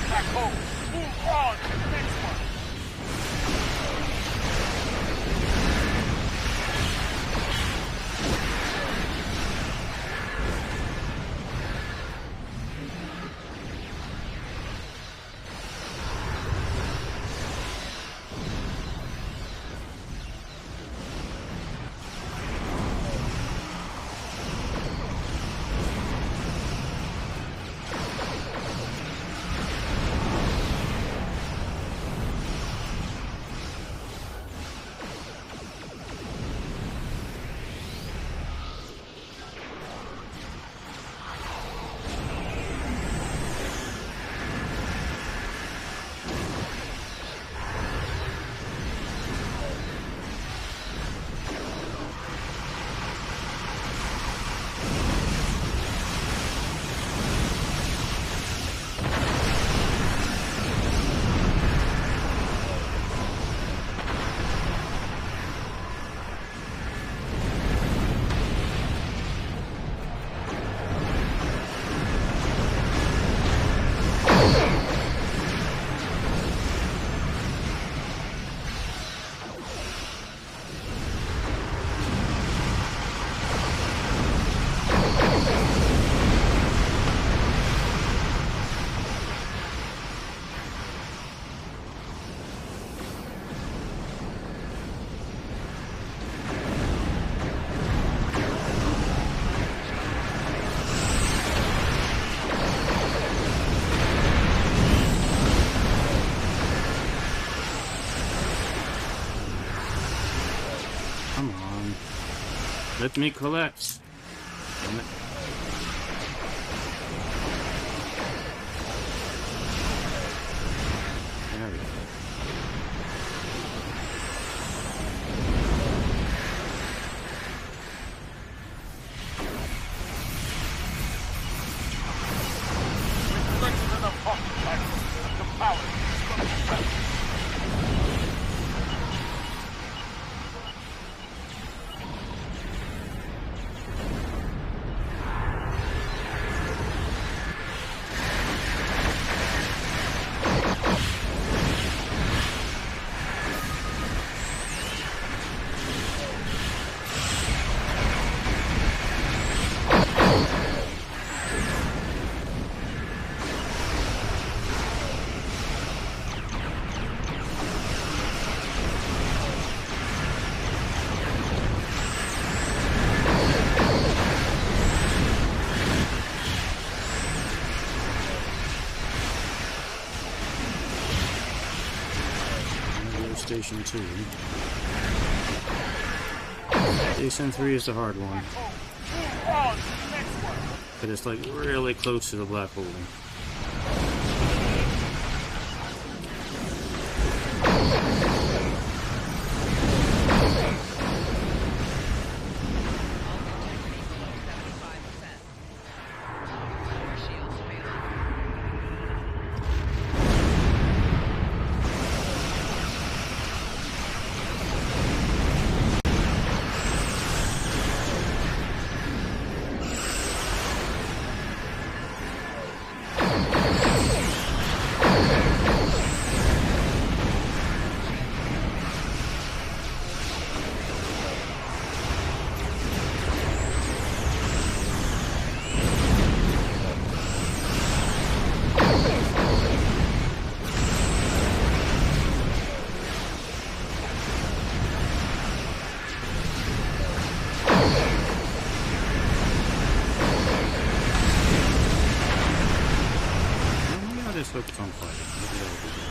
Back home. Move on to the next one. Let me collect. Damn it. There we go. Station 2. Station 3 is the hard one. But it's like really close to the black hole. just focus on fighting. Maybe that'll be good.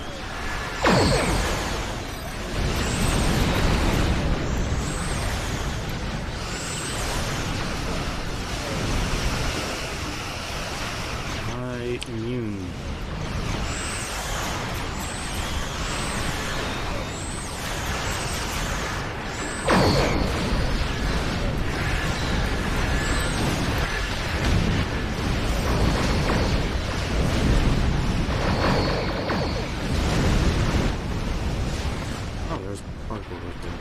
Immune. Oh, there's a particle right there.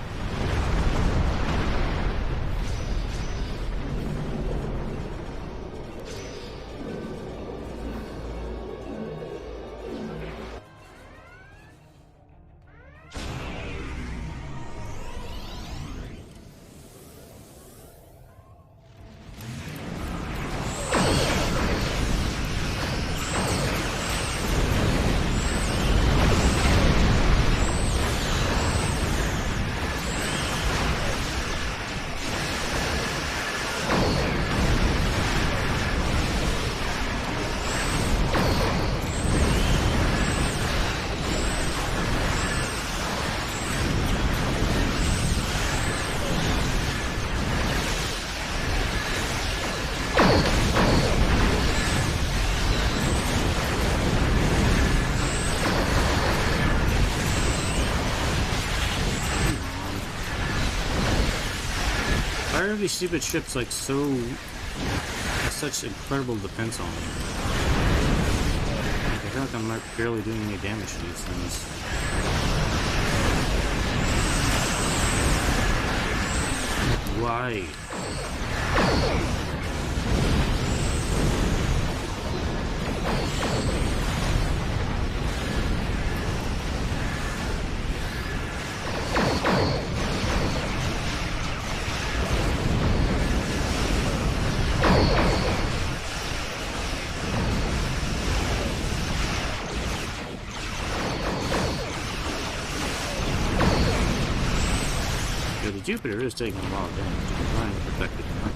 Why are these stupid ships like so have such incredible defense on them? Like, I feel like I'm not barely doing any damage to these things. Why? Jupiter is taking a lot of damage. I'm trying to protect it from her.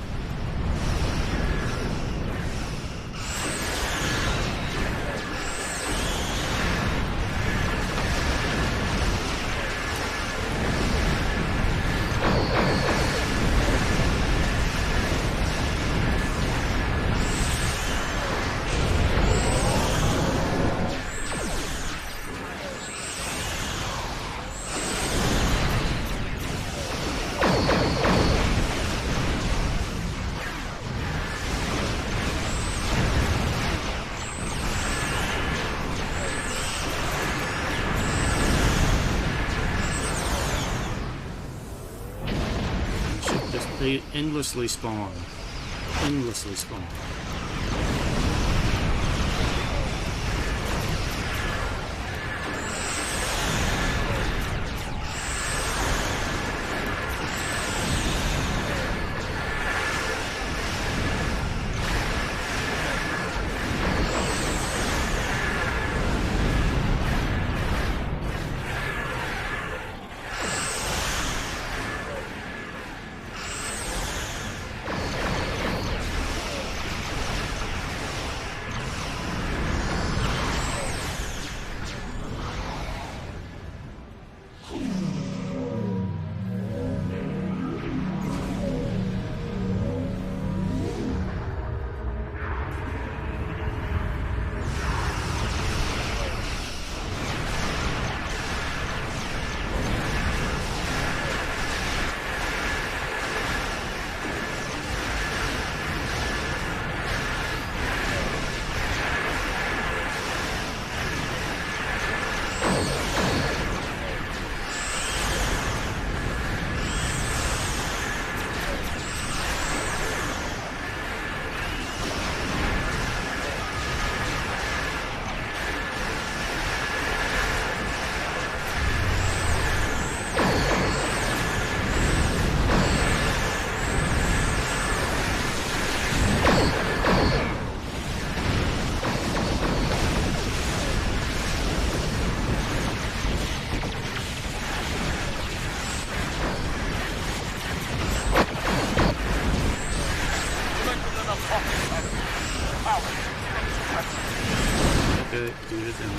They endlessly spawn. Endlessly spawn. do this and...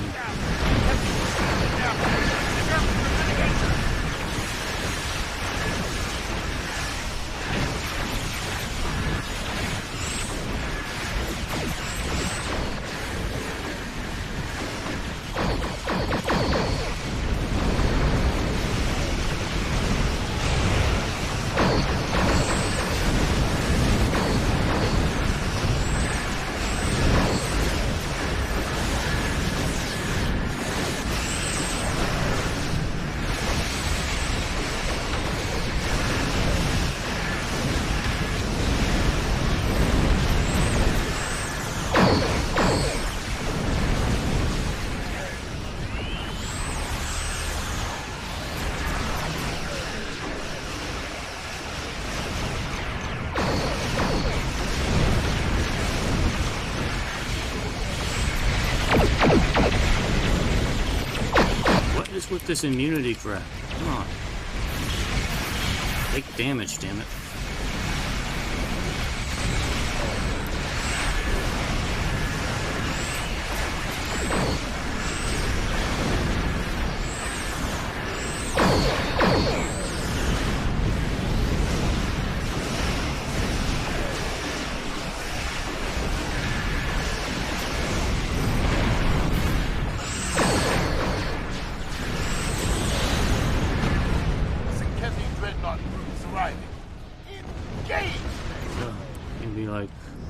With this immunity crap. Come on. Take damage, damn it.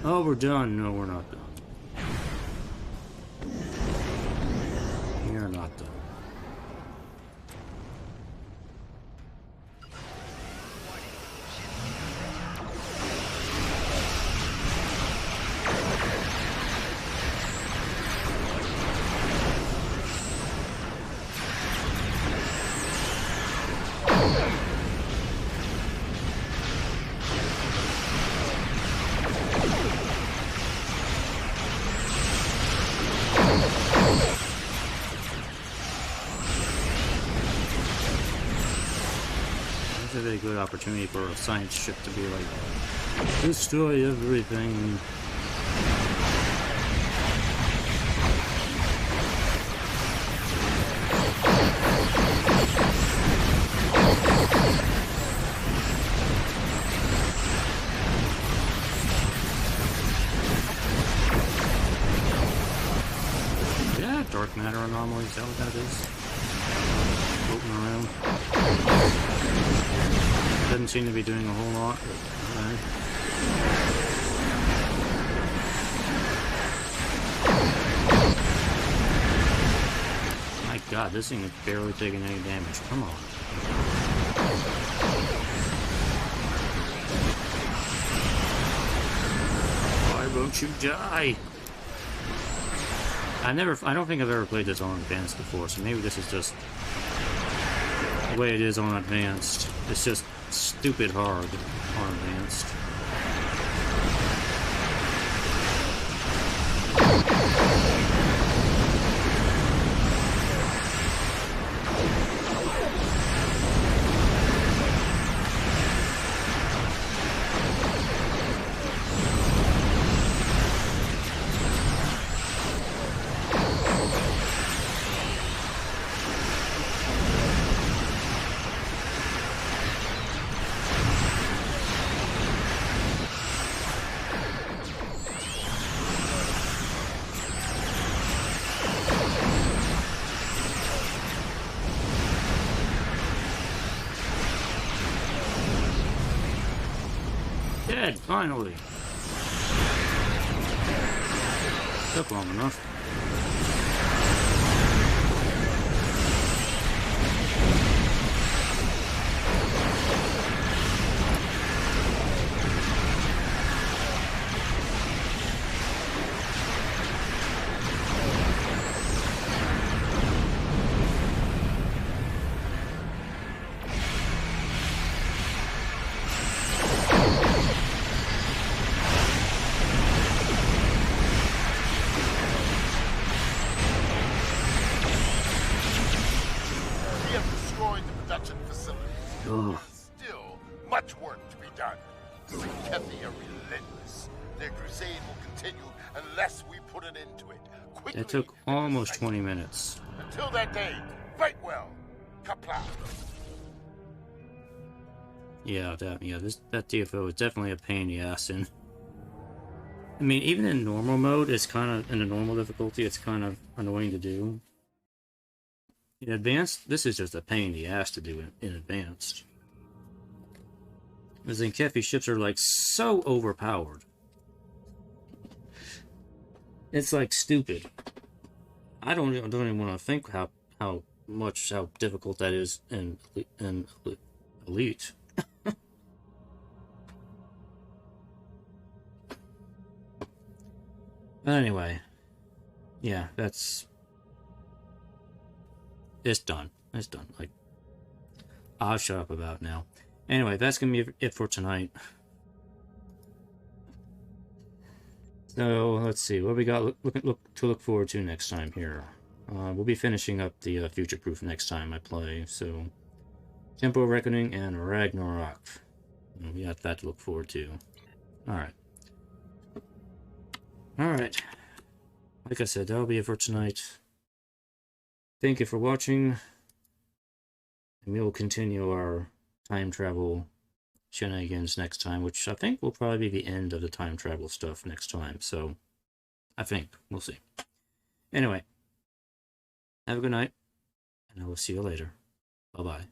Oh, we're done. No, we're not done. You're not done. A good opportunity for a science ship to be like, destroy everything. Yeah, dark matter anomaly, is that what that is? Floating around. Doesn't seem to be doing a whole lot. But, my god, this thing is barely taking any damage. Come on. Why won't you die? I don't think I've ever played this on Advanced before, so maybe this is just the way it is on Advanced. It's just stupid hard on Advanced. Dead, finally. Took long enough. Still much work to be done. The Kefi are relentless. Their crusade will continue unless we put an end to it. Quickly. That took almost 20 minutes. Until that day, fight well. Kapla. Yeah, that TFO is definitely a pain in the ass. And I mean, even in normal mode, it's kind of, in the normal difficulty, it's kind of annoying to do. In advanced, this is just a pain in the ass to do in advanced. Because in Kefi, ships are like so overpowered. It's like stupid. I don't even want to think how difficult that is in Elite. But anyway, yeah, it's done. It's done. Like, I'll shut up about it now. Anyway, that's gonna be it for tonight. So let's see what we got. Look forward to next time here. We'll be finishing up the Future Proof next time I play. So, Temporal Reckoning and Ragnarok. We got that to look forward to. All right. Alright, like I said, that'll be it for tonight. Thank you for watching, and we will continue our time travel shenanigans next time, which I think will probably be the end of the time travel stuff next time, so I think. We'll see. Anyway, have a good night, and I will see you later. Bye-bye.